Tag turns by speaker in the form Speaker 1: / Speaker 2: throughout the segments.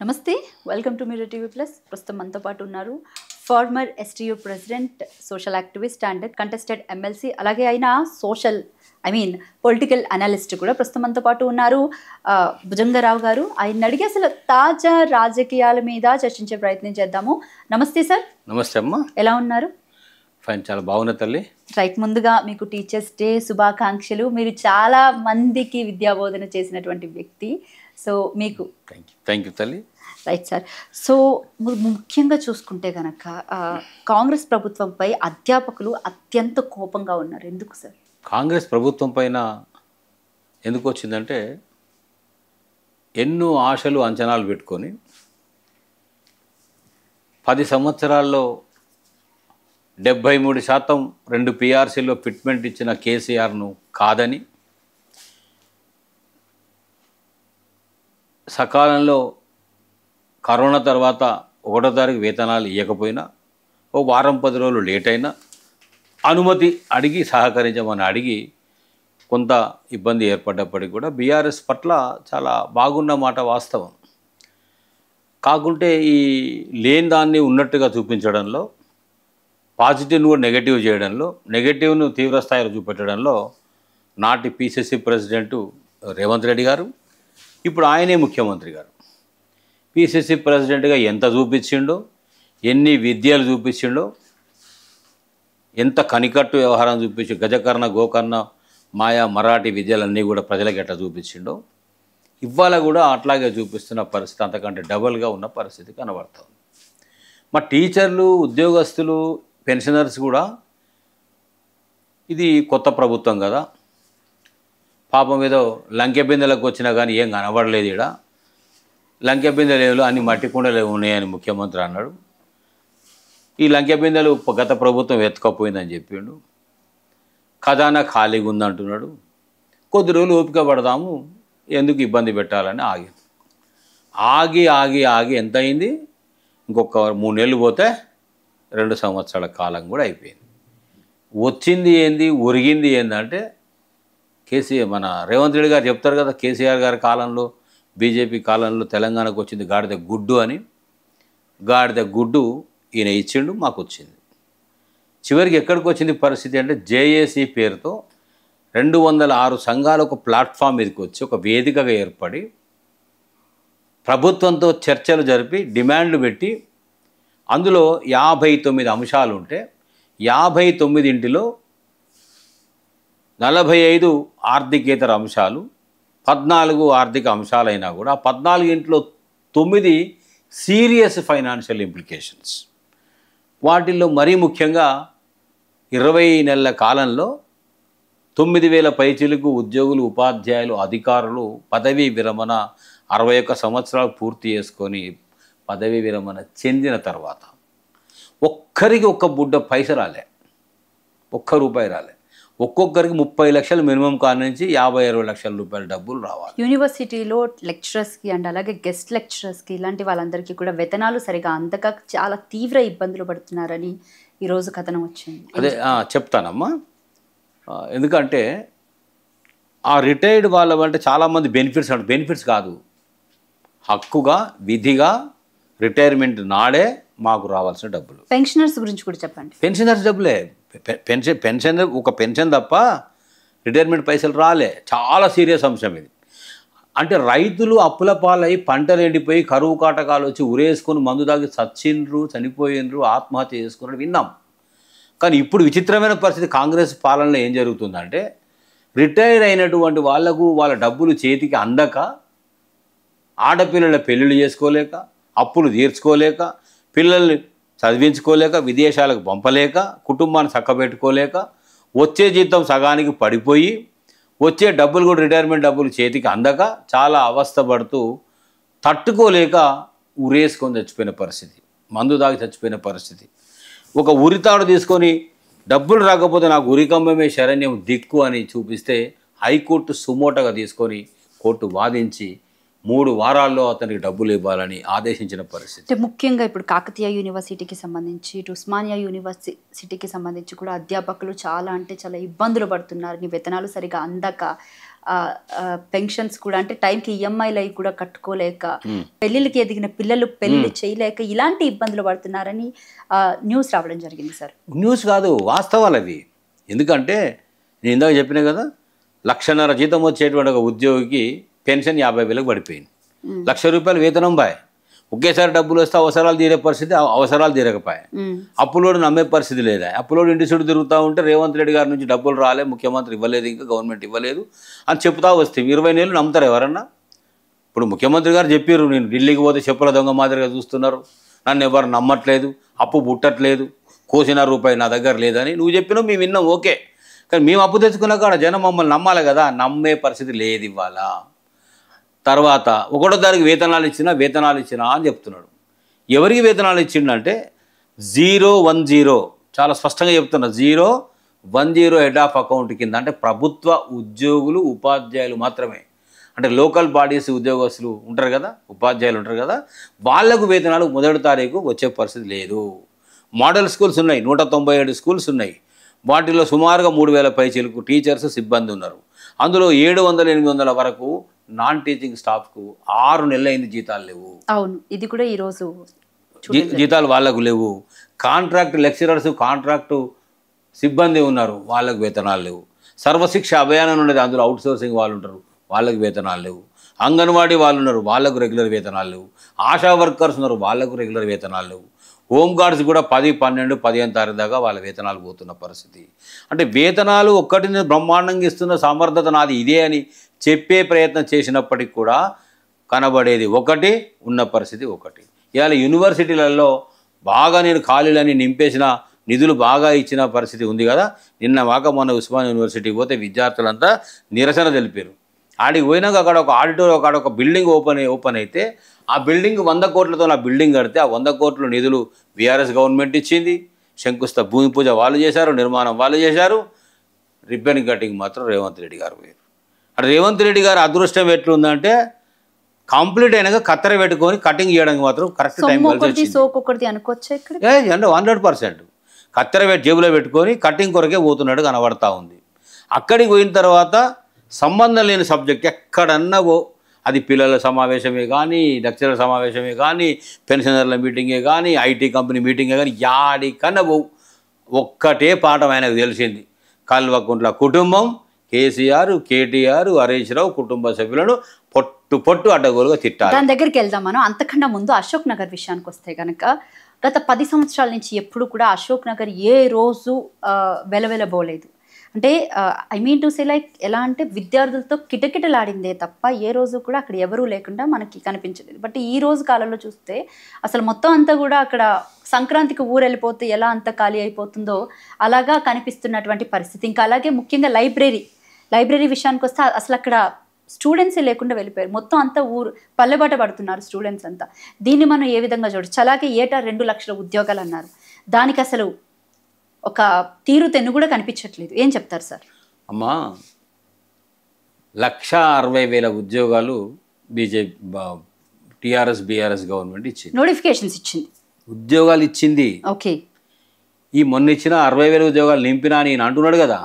Speaker 1: నమస్తే, welcome to Mirror TV Plus. ప్రస్తుతం మనతో పాటు ఉన్నారు former STU president, social activist and contested MLC, అలాగే ఆయన పొలిటికల్ అనలిస్ట్ కూడా ప్రస్తుతం మనతో పాటు ఉన్నారు భుజంగరావు గారు. ఆయన అడిగి అసలు తాజా రాజకీయాల మీద చర్చించే ప్రయత్నం చేద్దాము. నమస్తే సార్.
Speaker 2: నమస్తే అమ్మా,
Speaker 1: ఎలా ఉన్నారు?
Speaker 2: ఫైన్, చాలా బాగున్నా తల్లి.
Speaker 1: రైట్, ముందుగా మీకు టీచర్స్ డే శుభాకాంక్షలు. మీరు చాలా మందికి విద్యాబోధన చేసినటువంటి వ్యక్తి, సో మీకు
Speaker 2: థ్యాంక్ యూ తల్లి.
Speaker 1: Right sir. సో ముఖ్యంగా చూసుకుంటే కనుక కాంగ్రెస్ ప్రభుత్వంపై అధ్యాపకులు అత్యంత కోపంగా ఉన్నారు. ఎందుకు సార్?
Speaker 2: కాంగ్రెస్ ప్రభుత్వం పైన ఎందుకు వచ్చిందంటే, ఎన్నో ఆశలు అంచనాలు పెట్టుకొని 10 సంవత్సరాల్లో 73% 2 పిఆర్సీలో ఫిట్మెంట్ ఇచ్చిన కేసీఆర్ను కాదని, సకాలంలో కరోనా తర్వాత 1వ తారీఖు వేతనాలు ఇవ్వకపోయినా, ఓ వారం 10 రోజులు లేట్ అయినా అనుమతి అడిగి సహకరించమని అడిగి కొంత ఇబ్బంది ఏర్పడ్డప్పటికీ కూడా బీఆర్ఎస్ పట్ల చాలా బాగున్న మాట వాస్తవం. కాకుంటే ఈ లేని దాన్ని ఉన్నట్టుగా చూపించడంలో, పాజిటివ్ను కూడా నెగటివ్ చేయడంలో, నెగటివ్ను తీవ్రస్థాయిలో చూపెట్టడంలో నాటి పిసిసి ప్రెసిడెంటు రేవంత్ రెడ్డి గారు, ఇప్పుడు ఆయనే ముఖ్యమంత్రి గారు, పిసిసి ప్రెసిడెంట్గా ఎంత చూపించిండో, ఎన్ని విద్యలు చూపించిండో, ఎంత కనికట్టు వ్యవహారం చూపించి గజకర్ణ గోకర్ణ మాయా మరాఠీ విద్యలన్నీ కూడా ప్రజలకు ఎట్లా చూపించిండో, ఇవాళ కూడా అట్లాగే చూపిస్తున్న పరిస్థితి, అంతకంటే డబల్గా ఉన్న పరిస్థితి కనబడుతుంది. మా టీచర్లు, ఉద్యోగస్తులు, పెన్షనర్స్ కూడా ఇది కొత్త ప్రభుత్వం కదా, పాపం ఏదో లంకె బిందెలకు వచ్చినా కానీ ఏం కనబడలేదు. ఇక్కడ లంకె బిందెలు అన్ని మట్టి కుండలు ఉన్నాయని ముఖ్యమంత్రి అన్నాడు. ఈ లంకె బిందెలు గత ప్రభుత్వం ఎత్తుకపోయిందని చెప్పిండు. ఖజానా ఖాళీగా ఉందంటున్నాడు. కొద్ది రోజులు ఓపిక పడదాము, ఎందుకు ఇబ్బంది పెట్టాలని ఆగి ఎంత అయింది? ఇంకొక 3 నెలలు పోతే 2 సంవత్సరాల కాలం కూడా అయిపోయింది. వచ్చింది ఏంది, ఒరిగింది ఏందంటే, మన రేవంత్ రెడ్డి గారు చెప్తారు కదా, కేసీఆర్ గారి కాలంలో, బీజేపీ కాలంలో తెలంగాణకు వచ్చింది గాడిద గుడ్డు అని. గాడిద గుడ్డు ఈయన ఇచ్చిండు, మాకు వచ్చింది. చివరికి ఎక్కడికి వచ్చింది పరిస్థితి అంటే, జేఏసీ పేరుతో 206 సంఘాలు ఒక ప్లాట్ఫామ్ మీదకి వచ్చి ఒక వేదికగా ఏర్పడి ప్రభుత్వంతో చర్చలు జరిపి డిమాండ్లు పెట్టి, అందులో 59 అంశాలు ఉంటే 59 45 ఆర్థికేతర అంశాలు, 14 ఆర్థిక అంశాలైనా కూడా ఆ 14 9 సీరియస్ ఫైనాన్షియల్ ఇంప్లికేషన్స్. వాటిల్లో మరీ ముఖ్యంగా 20 నెలల కాలంలో 9,000 పైచిలకు ఉద్యోగులు, ఉపాధ్యాయులు, అధికారులు పదవీ విరమణ 61 సంవత్సరాలు పూర్తి చేసుకొని పదవీ విరమణ చెందిన తర్వాత ఒక్కరికి ఒక్క బుడ్డ పైస రాలే, ఒక్క రూపాయి రాలే. ఒక్కొక్కరికి 30 లక్షలు మినిమం కాడ నుంచి 50-60 లక్షల రూపాయల డబ్బులు రావాలి.
Speaker 1: యూనివర్సిటీలో లెక్చరర్స్కి అండ్ అలాగే గెస్ట్ లెక్చరర్స్కి ఇలాంటి వాళ్ళందరికీ కూడా వేతనాలు సరిగా అందక చాలా తీవ్ర ఇబ్బందులు పడుతున్నారని ఈరోజు కథనం వచ్చింది.
Speaker 2: అదే చెప్తానమ్మా. ఎందుకంటే ఆ రిటైర్డ్ వాళ్ళంటే చాలామంది బెనిఫిట్స్ కాదు, హక్కుగా విధిగా రిటైర్మెంట్ నాడే మాకు రావాల్సిన డబ్బులు.
Speaker 1: పెన్షనర్స్ గురించి కూడా చెప్పండి.
Speaker 2: పెన్షనర్స్ డబ్బులే, పెన్షన్ ఒక పెన్షన్ తప్ప రిటైర్మెంట్ పైసలు రాలే. చాలా సీరియస్ అంశం ఇది. అంటే రైతులు అప్పుల పాలై, పంటలు ఎండిపోయి, కరువు కాటకాలు వచ్చి ఉరేసుకొని మందు దాగి చనిపోయినరు, ఆత్మహత్య చేసుకున్నాడు విన్నాం. కానీ ఇప్పుడు విచిత్రమైన పరిస్థితి కాంగ్రెస్ పాలనలో ఏం జరుగుతుందంటే, రిటైర్ అయినటువంటి వాళ్లకు వాళ్ళ డబ్బులు చేతికి అందక, ఆడపిల్లల పెళ్ళిళ్ళు చేసుకోలేక, అప్పులు తీర్చుకోలేక, పిల్లల్ని చదివించుకోలేక, విదేశాలకు పంపలేక, కుటుంబాన్ని చక్కబెట్టుకోలేక, వచ్చే జీతం సగానికి పడిపోయి, వచ్చే డబ్బులు కూడా రిటైర్మెంట్ డబ్బులు చేతికి అందక చాలా అవస్థపడుతూ తట్టుకోలేక ఉరేసుకొని చచ్చిపోయిన పరిస్థితి, మందు దాగి చచ్చిపోయిన పరిస్థితి. ఒక ఉరితాడు తీసుకొని డబ్బులు రాకపోతే నాకు ఉరికంబమే శరణ్యం దిక్కు అని చూపిస్తే హైకోర్టు సుమోటగా తీసుకొని కోర్టు వాదించి 3 వారాల్లో అతనికి డబ్బులు ఇవ్వాలని ఆదేశించిన పరిస్థితి.
Speaker 1: ముఖ్యంగా ఇప్పుడు కాకతీయ యూనివర్సిటీకి సంబంధించి, ఉస్మానియా యూనివర్సిటీకి సంబంధించి కూడా అధ్యాపకులు చాలా ఇబ్బందులు పడుతున్నారు. వేతనాలు సరిగా అందక పెన్షన్స్ కూడా అంటే టైంకి ఈఎంఐలు అవి కూడా కట్టుకోలేక, పెళ్ళిళ్ళకి ఎదిగిన పిల్లలు పెళ్లి చేయలేక ఇలాంటి ఇబ్బందులు పడుతున్నారని న్యూస్ రావడం జరిగింది సార్.
Speaker 2: న్యూస్ కాదు, వాస్తవాలు అవి. ఎందుకంటే నేను ఇందాక చెప్పినా కదా, 1,50,000 జీతం వచ్చేటువంటి ఒక ఉద్యోగికి పెన్షన్ 50,000కు పడిపోయింది. 1,00,000 రూపాయలు వేతనం బాయ్. ఒకేసారి డబ్బులు వస్తే అవసరాలు తీరే పరిస్థితి, అవసరాలు తీరకపోయాయి. అప్పులోడు నమ్మే పరిస్థితి లేదా. అప్పులోడు ఇంటి చుట్టూ తిరుగుతూ ఉంటే రేవంత్ రెడ్డి గారి నుంచి డబ్బులు రాలే, ముఖ్యమంత్రి ఇవ్వలేదు, ఇంకా గవర్నమెంట్ ఇవ్వలేదు అని చెప్తా వస్తే 20 నెలలు నమ్ముతారు ఎవరన్నా? ఇప్పుడు ముఖ్యమంత్రి గారు చెప్పారు, నేను ఢిల్లీకి పోతే చెప్పుల దొంగ మాదిరిగా చూస్తున్నారు, నన్ను ఎవరు నమ్మట్లేదు, అప్పు పుట్టట్లేదు, కోసిన రూపాయి నా దగ్గర లేదని నువ్వు చెప్పినావు, మేము విన్నాం, ఓకే. కానీ మేము అప్పు తెచ్చుకున్నా కాడ జనం మమ్మల్ని నమ్మాలి కదా, నమ్మే పరిస్థితి లేదు ఇవాళ. తర్వాత 1వ తారీఖు వేతనాలు ఇచ్చినా అని చెప్తున్నాడు. ఎవరికి వేతనాలు ఇచ్చిండంటే 010, చాలా స్పష్టంగా చెప్తున్నా, 010 హెడ్ ఆఫ్ అకౌంట్ కింద, అంటే ప్రభుత్వ ఉద్యోగులు ఉపాధ్యాయులు మాత్రమే. అంటే లోకల్ బాడీస్ ఉద్యోగస్తులు ఉంటారు కదా, ఉపాధ్యాయులు ఉంటారు కదా, వాళ్లకు వేతనాలు 1వ తారీఖు వచ్చే పరిస్థితి లేదు. మోడల్ స్కూల్స్ ఉన్నాయి, 197 స్కూల్స్ ఉన్నాయి. వాటిలో సుమారుగా 3,000 పైచీలకు టీచర్స్ సిబ్బంది ఉన్నారు. అందులో 700-800 వరకు నాన్ టీచింగ్ స్టాఫ్కు 6 నెలలైంది జీతాలు లేవు.
Speaker 1: అవును, ఇది కూడా ఈరోజు
Speaker 2: జీతాలు వాళ్ళకు లేవు. కాంట్రాక్ట్ లెక్చరర్స్, కాంట్రాక్టు సిబ్బంది ఉన్నారు, వాళ్ళకు వేతనాలు లేవు. సర్వశిక్ష అభియానం ఉన్నది, అందులో అవుట్ సోర్సింగ్ వాళ్ళు ఉంటారు, వాళ్ళకు వేతనాలు లేవు. అంగన్వాడీ వాళ్ళు ఉన్నారు, వాళ్ళకు రెగ్యులర్ వేతనాలు లేవు. ఆశా వర్కర్స్ ఉన్నారు, వాళ్ళకు రెగ్యులర్ వేతనాలు లేవు. హోమ్ గార్డ్స్ కూడా 10, 12, 15 తారీఖు దాకా వాళ్ళ వేతనాలు పోతున్న పరిస్థితి. అంటే వేతనాలు ఒక్కటిని బ్రహ్మాండంగా ఇస్తున్న సమర్థత నాది ఇదే అని చెప్పే ప్రయత్నం చేసినప్పటికి కూడా కనబడేది ఒకటి, ఉన్న పరిస్థితి ఒకటి. ఇవాళ యూనివర్సిటీలలో బాగా నేను ఖాళీలని నింపేసిన నిధులు బాగా ఇచ్చిన పరిస్థితి ఉంది కదా. నిన్న మొన్న ఉస్మాన్ యూనివర్సిటీకి పోతే విద్యార్థులంతా నిరసన తెలిపారు. ఆడికి పోయినాక అక్కడ ఒక ఆడిటోరియం, అక్కడ ఒక బిల్డింగ్ ఓపెన్ అయితే ఆ బిల్డింగ్ 100 కోట్లతో ఆ బిల్డింగ్ కడితే ఆ 100 కోట్ల నిధులు బీఆర్ఎస్ గవర్నమెంట్ ఇచ్చింది. శంకుస్థ భూమి పూజ వాళ్ళు చేశారు, నిర్మాణం వాళ్ళు చేశారు. రిబ్బన్ కటింగ్ మాత్రం రేవంత్ రెడ్డి గారు పోయారు. అంటే రేవంత్ రెడ్డి గారు అదృష్టం ఎట్లుందంటే కంప్లీట్ అయినాక కత్తెర పెట్టుకొని కటింగ్ చేయడానికి మాత్రం కరెక్ట్ టైం అంటే 100% కత్తెర జేబులో పెట్టుకొని కటింగ్ కొరకే పోతున్నాడు కనబడతా ఉంది. అక్కడికి పోయిన తర్వాత సంబంధం లేని సబ్జెక్ట్ ఎక్కడన్నా అది పిల్లల సమావేశమే కానీ, లెక్చరర్ సమావేశమే కానీ, పెన్షనర్ల మీటింగే కానీ, ఐటీ కంపెనీ మీటింగే కానీ, యాడికన్నా ఒక్కటే పాఠం ఆయనకు తెలిసింది, కల్వకుంట్ల కుటుంబం, కేసీఆర్, కేటీఆర్, హరీష్ రావు కుటుంబ సభ్యులను పొట్టు అడ్డగోలుగా తిట్టారు.
Speaker 1: దాని దగ్గరికి వెళ్దాం మనం. అంతకన్నా ముందు అశోక్ నగర్ విషయానికి వస్తే కనుక గత 10 సంవత్సరాల నుంచి ఎప్పుడు కూడా అశోక్ నగర్ ఏ రోజు వెలవెలబోలేదు. అంటే I mean to say like ఎలా అంటే విద్యార్థులతో కిటకిటలాడిందే తప్ప ఏ రోజు కూడా అక్కడ ఎవరూ లేకుండా మనకి కనిపించలేదు. బట్ ఈ రోజు కాలంలో చూస్తే అసలు మొత్తం అంతా కూడా అక్కడ సంక్రాంతికి ఊరు వెళ్ళిపోతే ఎలా అంత ఖాళీ అయిపోతుందో అలాగా కనిపిస్తున్నటువంటి పరిస్థితి. ఇంకా అలాగే ముఖ్యంగా లైబ్రరీ విషయానికి వస్తే అసలు అక్కడ స్టూడెంట్సే లేకుండా వెళ్ళిపోయారు. మొత్తం అంతా పల్లెబాట పడుతున్నారు స్టూడెంట్స్ అంతా. దీన్ని మనం ఏ విధంగా చూడొచ్చు? అలాగే ఏటా 2 లక్షల ఉద్యోగాలు అన్నారు, దానికి అసలు ఒక తీరు తెన్ను కూడా కనిపించట్లేదు. ఏం చెప్తారు సార్?
Speaker 2: అమ్మా, 1,60,000 ఉద్యోగాలు టీఆర్ఎస్ బీఆర్ఎస్ గవర్నమెంట్ ఇచ్చింది,
Speaker 1: నోటిఫికేషన్స్ ఇచ్చింది,
Speaker 2: ఉద్యోగాలు ఇచ్చింది.
Speaker 1: ఓకే,
Speaker 2: ఈ మొన్న ఇచ్చిన 60,000 ఉద్యోగాలు నింపినా నేను అంటున్నాడు కదా,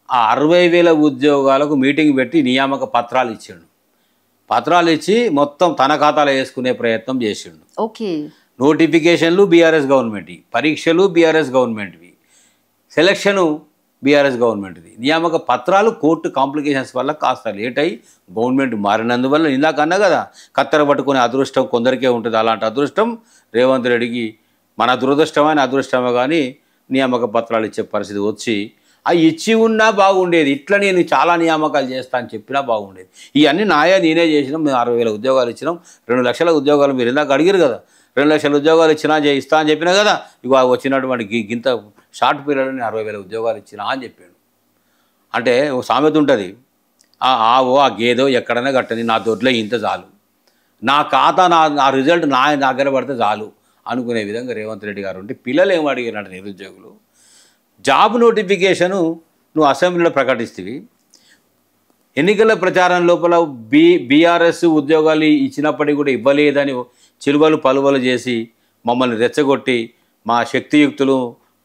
Speaker 2: ఆ 60,000 ఉద్యోగాలకు మీటింగ్ పెట్టి నియామక పత్రాలు ఇచ్చిండు. పత్రాలు ఇచ్చి మొత్తం తన ఖాతాలో వేసుకునే ప్రయత్నం చేసిండు.
Speaker 1: ఓకే,
Speaker 2: నోటిఫికేషన్లు బీఆర్ఎస్ గవర్నమెంట్, పరీక్షలు బీఆర్ఎస్ గవర్నమెంట్వి, సెలక్షను బీఆర్ఎస్ గవర్నమెంట్ది, నియామక పత్రాలు కోర్టు కాంప్లికేషన్స్ వల్ల కాస్త లేట్ అయ్యి గవర్నమెంట్ మారినందువల్ల ఇందాక అన్నా కదా, కత్తెర పట్టుకునే అదృష్టం కొందరికే ఉంటుంది. అలాంటి అదృష్టం రేవంత్ రెడ్డికి, మన దురదృష్టమైన అదృష్టమే కానీ నియామక పత్రాలు ఇచ్చే పరిస్థితి వచ్చి అవి ఇచ్చి ఉన్నా బాగుండేది. ఇట్లా నేను చాలా నియామకాలు చేస్తా అని చెప్పినా బాగుండేది. ఇవన్నీ నేనే చేసినాం. మేము 60,000 ఉద్యోగాలు ఇచ్చినాం. 2 లక్షల ఉద్యోగాలు మీరు ఇందాక అడిగారు కదా, 2 లక్షల ఉద్యోగాలు ఇచ్చినా ఇస్తా అని చెప్పినా కదా. ఇక వచ్చినటువంటి గింత షార్ట్ పీరియడ్ని 60,000 ఉద్యోగాలు ఇచ్చినా అని చెప్పాడు. అంటే ఒక సామెత ఉంటుంది, ఆ గేదో ఎక్కడైనా కట్టని, నా దొడ్లో ఇంత చాలు, నా ఖాతా నా రిజల్ట్ నా దగ్గర పడితే చాలు అనుకునే విధంగా రేవంత్ రెడ్డి గారు ఉంటే పిల్లలు ఏం అడిగారంటే నిరుద్యోగులు, జాబ్ నోటిఫికేషను నువ్వు అసెంబ్లీలో ప్రకటిస్తేవి, ఎన్నికల ప్రచారం లోపల బీఆర్ఎస్ ఉద్యోగాలు ఇచ్చినప్పటికీ కూడా ఇవ్వలేదని చిలువలు పలువలు చేసి మమ్మల్ని రెచ్చగొట్టి మా శక్తియుక్తులు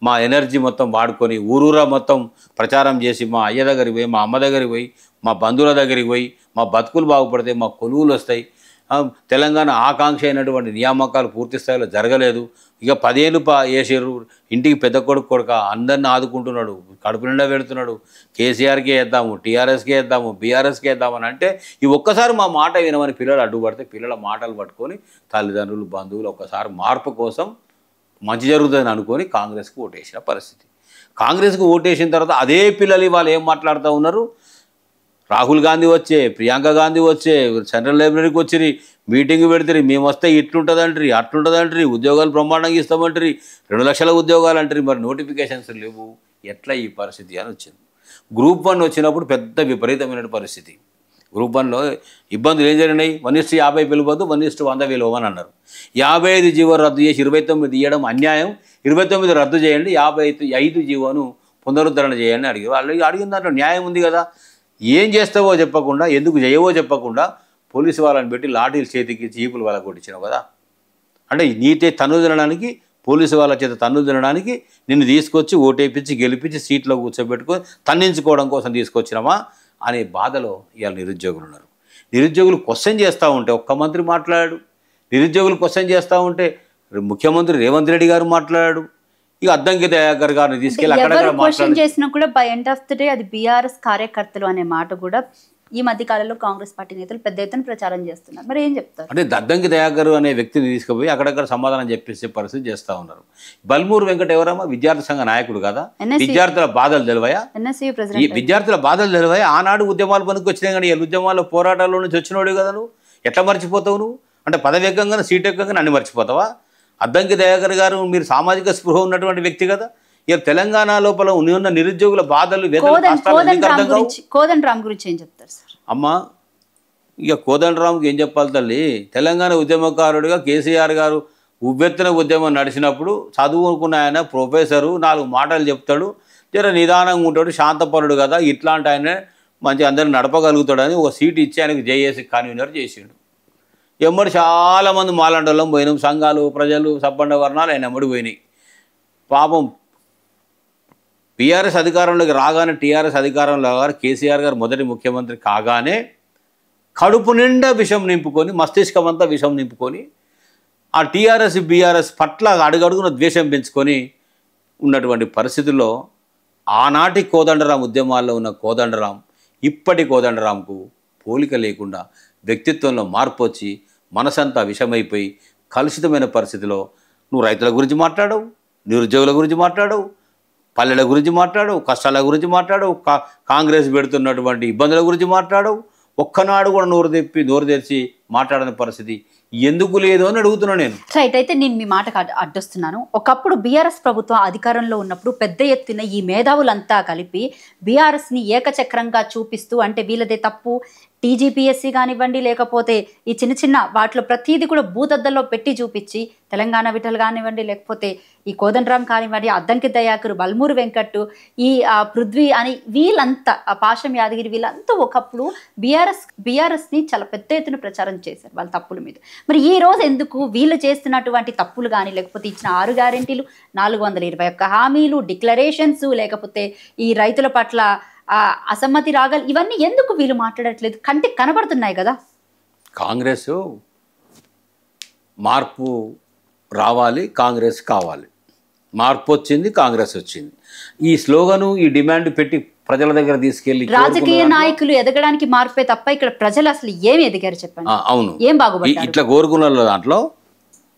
Speaker 2: మా ఎనర్జీ మొత్తం వాడుకొని ఊరూరా మొత్తం ప్రచారం చేసి మా అయ్య దగ్గరికి పోయి మా అమ్మ దగ్గరికి పోయి మా బంధువుల దగ్గరికి పోయి మా బతుకులు బాగుపడతాయి, మా కొలువులు వస్తాయి, తెలంగాణ ఆకాంక్ష అయినటువంటి నియామకాలు పూర్తి స్థాయిలో జరగలేదు, ఇక 10 ఏళ్ళు వేసారు, ఇంటికి పెద్ద కొడుక అందరిని ఆదుకుంటున్నాడు, కడుపు నిండా పెడుతున్నాడు, కేసీఆర్కే వేద్దాము, టీఆర్ఎస్కే వేద్దాము, బీఆర్ఎస్కే వేద్దామని అంటే ఈ ఒక్కసారి మా మాట వినమని పిల్లలు అడ్డుపడితే పిల్లల మాటలు పట్టుకొని తల్లిదండ్రులు బంధువులు ఒక్కసారి మార్పు కోసం మంచి జరుగుతుందని అనుకొని కాంగ్రెస్కి ఓటేసిన పరిస్థితి. కాంగ్రెస్కి ఓటేసిన తర్వాత అదే పిల్లలు వాళ్ళు ఏం మాట్లాడుతూ ఉన్నారు, రాహుల్ గాంధీ వచ్చే, ప్రియాంక గాంధీ వచ్చే, సెంట్రల్ లైబ్రరీకి వచ్చి మీటింగ్ పెడితే మేము వస్తే ఇట్లుంటుందంటారు, అట్లుంటుందంటారు, ఉద్యోగాలు బ్రహ్మాండంగా ఇస్తామంటారు, 2 లక్షల ఉద్యోగాలు అంటారు, మరి నోటిఫికేషన్స్ లేవు, ఎట్లా ఈ పరిస్థితి అని వచ్చింది. గ్రూప్ 1 వచ్చినప్పుడు పెద్ద విపరీతమైన పరిస్థితి. గ్రూప్ 1లో ఇబ్బందులు ఏం జరిగినాయి, 1:50 పిలువద్దు, 1:100 పిలువని అన్నారు. 55 జీవో రద్దు చేసి 29 ఇవ్వడం అన్యాయం, 29 రద్దు చేయండి, 55 జీవోను పునరుద్ధరణ చేయండి అడిగారు. వాళ్ళు అడిగిన దాంట్లో న్యాయం ఉంది కదా. ఏం చేస్తావో చెప్పకుండా, ఎందుకు చేయవో చెప్పకుండా పోలీసు వాళ్ళని పెట్టి లాఠీలు చేతికి చీపులు వాళ్ళ కొట్టించినావు కదా. అంటే నీతే తన్ను తినడానికి, పోలీసు వాళ్ళ చేత తన్ను తినడానికి నిన్ను తీసుకొచ్చి ఓటేపించి గెలిపించి సీట్లో కూర్చోబెట్టుకొని తన్నించుకోవడం కోసం తీసుకొచ్చినామా అనే బాధలో ఇవాళ నిరుద్యోగులు ఉన్నారు. నిరుద్యోగులు క్వశ్చన్ చేస్తూ ఉంటే ఒక్క మంత్రి మాట్లాడాడు, నిరుద్యోగులు క్వశ్చన్ చేస్తూ ఉంటే ముఖ్యమంత్రి రేవంత్ రెడ్డి గారు మాట్లాడాడు, ఇక అద్దంకి దయాకర్ గారిని తీసుకెళ్ళి అక్కడ
Speaker 1: క్వశ్చన్ చేసినా కూడా by end of the day అది బీఆర్ఎస్ కార్యకర్తలు అనే మాట కూడా ఈ మధ్య కాలంలో కాంగ్రెస్ పార్టీ నేతలు పెద్ద ఎత్తున ప్రచారం చేస్తున్నారు. మరి ఏం చెప్తారు?
Speaker 2: అంటే అద్దంకి దయాకర్ అనే వ్యక్తిని తీసుకుపోయి అక్కడక్కడ సమాధానం చెప్పేసే పరిస్థితి చేస్తూ ఉన్నారు. బల్మూరు వెంకట ఎవరమ్మా, విద్యార్థి సంఘ నాయకుడు కదా, విద్యార్థుల బాధలు తెలివయా, ఈ విద్యార్థుల బాధలు తెలివయా, ఆనాడు ఉద్యమాలు పనికి వచ్చినాయి కానీ ఉద్యమాల్లో పోరాటాల్లో నుంచి వచ్చినోడు కదా నువ్వు, ఎట్లా మర్చిపోతావు నువ్వు? అంటే పదవి ఎక్కగానే సీట్ ఎక్కగానే అన్ని మర్చిపోతావా? అద్దంకి దయాకర్ గారు మీరు సామాజిక స్పృహ ఉన్నటువంటి వ్యక్తి కదా, ఇక తెలంగాణ లోపల ఉన్న నిరుద్యోగుల బాధలు
Speaker 1: కోదండరామ్ గురించి ఏం చెప్తారు సార్?
Speaker 2: అమ్మా ఇక కోదండరామ్కి ఏం చెప్పాలి తల్లి, తెలంగాణ ఉద్యమకారుడిగా కేసీఆర్ గారు ఉవ్వెత్తున ఉద్యమం నడిచినప్పుడు చదువుకున్న ఆయన ప్రొఫెసరు 4 మాటలు చెప్తాడు, జర నిదానంగా ఉంటాడు, శాంతపరుడు కదా, ఇట్లాంటి ఆయన మంచి అందరిని నడపగలుగుతాడని ఒక సీట్ ఇచ్చి ఆయనకు జేఏసీ కన్వీనర్ చేసిండు. ఎమ్మడి చాలామంది మాలాండోళ్ళం పోయినాం, సంఘాలు ప్రజలు సబ్బండ వర్ణాలు ఆయన ఎమ్మడి పోయినాయి. పాపం బీఆర్ఎస్ అధికారంలోకి రాగానే టీఆర్ఎస్ అధికారంలో కేసీఆర్ గారు మొదటి ముఖ్యమంత్రి కాగానే కడుపు నిండా విషం నింపుకొని, మస్తిష్కం అంతా విషం నింపుకొని ఆ టీఆర్ఎస్ బీఆర్ఎస్ పట్ల అడుగడుగున ద్వేషం పెంచుకొని ఉన్నటువంటి పరిస్థితుల్లో ఆనాటి కోదండరాం ఉద్యమాల్లో ఉన్న కోదండరాం ఇప్పటి కోదండరాంకు పోలిక లేకుండా వ్యక్తిత్వంలో మార్పు వచ్చి మనసంతా విషమైపోయి కలుషితమైన పరిస్థితిలో నువ్వు రైతుల గురించి మాట్లాడవు, నిరుద్యోగుల గురించి మాట్లాడవు, పల్లెల గురించి మాట్లాడవు, కష్టాల గురించి మాట్లాడవు, కాంగ్రెస్ పెడుతున్నటువంటి ఇబ్బందుల గురించి మాట్లాడవు, ఒక్కనాడు కూడా నోరు తెరిచి మాట్లాడని పరిస్థితి ఎందుకు లేదు అని అడుగుతున్నాను నేను.
Speaker 1: రైట్, అయితే నేను మీ మాటకు అడ్డొస్తున్నాను. ఒకప్పుడు బీఆర్ఎస్ ప్రభుత్వం అధికారంలో ఉన్నప్పుడు పెద్ద ఎత్తున ఈ మేధావులంతా కలిపి బీఆర్ఎస్ని ఏకచక్రంగా చూపిస్తూ, అంటే వీళ్ళదే తప్పు, టీజీపీఎస్సీ కానివ్వండి, లేకపోతే ఈ చిన్న చిన్న వాటిలో ప్రతిదీ కూడా భూతద్దల్లో పెట్టి చూపించి తెలంగాణ విఠల్ కానివ్వండి, లేకపోతే ఈ కోదండరాం కానివ్వండి, అద్దంకి దయాకర్, బల్మూరు వెంకట్, ఈ పృథ్వీ అని వీళ్ళంతా, పాషం యాదగిరి, వీళ్ళంతా ఒకప్పుడు బీఆర్ఎస్ని చాలా పెద్ద ఎత్తున ప్రచారం చేశారు వాళ్ళ తప్పుల మీద. మరి ఈ రోజు ఎందుకు వీళ్ళు చేస్తున్నటువంటి తప్పులు కానీ, లేకపోతే ఇచ్చిన 6 గ్యారెంటీలు, 421 హామీలు, డిక్లరేషన్స్, లేకపోతే ఈ రైతుల పట్ల అసమ్మతి రాగాలు, ఇవన్నీ ఎందుకు వీళ్ళు మాట్లాడట్లేదు? కంటికి కనబడుతున్నాయి కదా.
Speaker 2: కాంగ్రెస్ మార్పు రావాలి, కాంగ్రెస్ కావాలి, మార్పు వచ్చింది, కాంగ్రెస్ వచ్చింది, ఈ స్లోగను ఈ డిమాండ్ పెట్టి ప్రజల దగ్గర తీసుకెళ్లి
Speaker 1: రాజకీయ నాయకులు ఎదగడానికి మార్పే తప్ప ఇక్కడ ప్రజలు అసలు ఏమి ఎదిగారు చెప్పండి?
Speaker 2: అవును,
Speaker 1: ఏం బాగుపడ్డారు?
Speaker 2: ఇట్లా కోరుకున్న దాంట్లో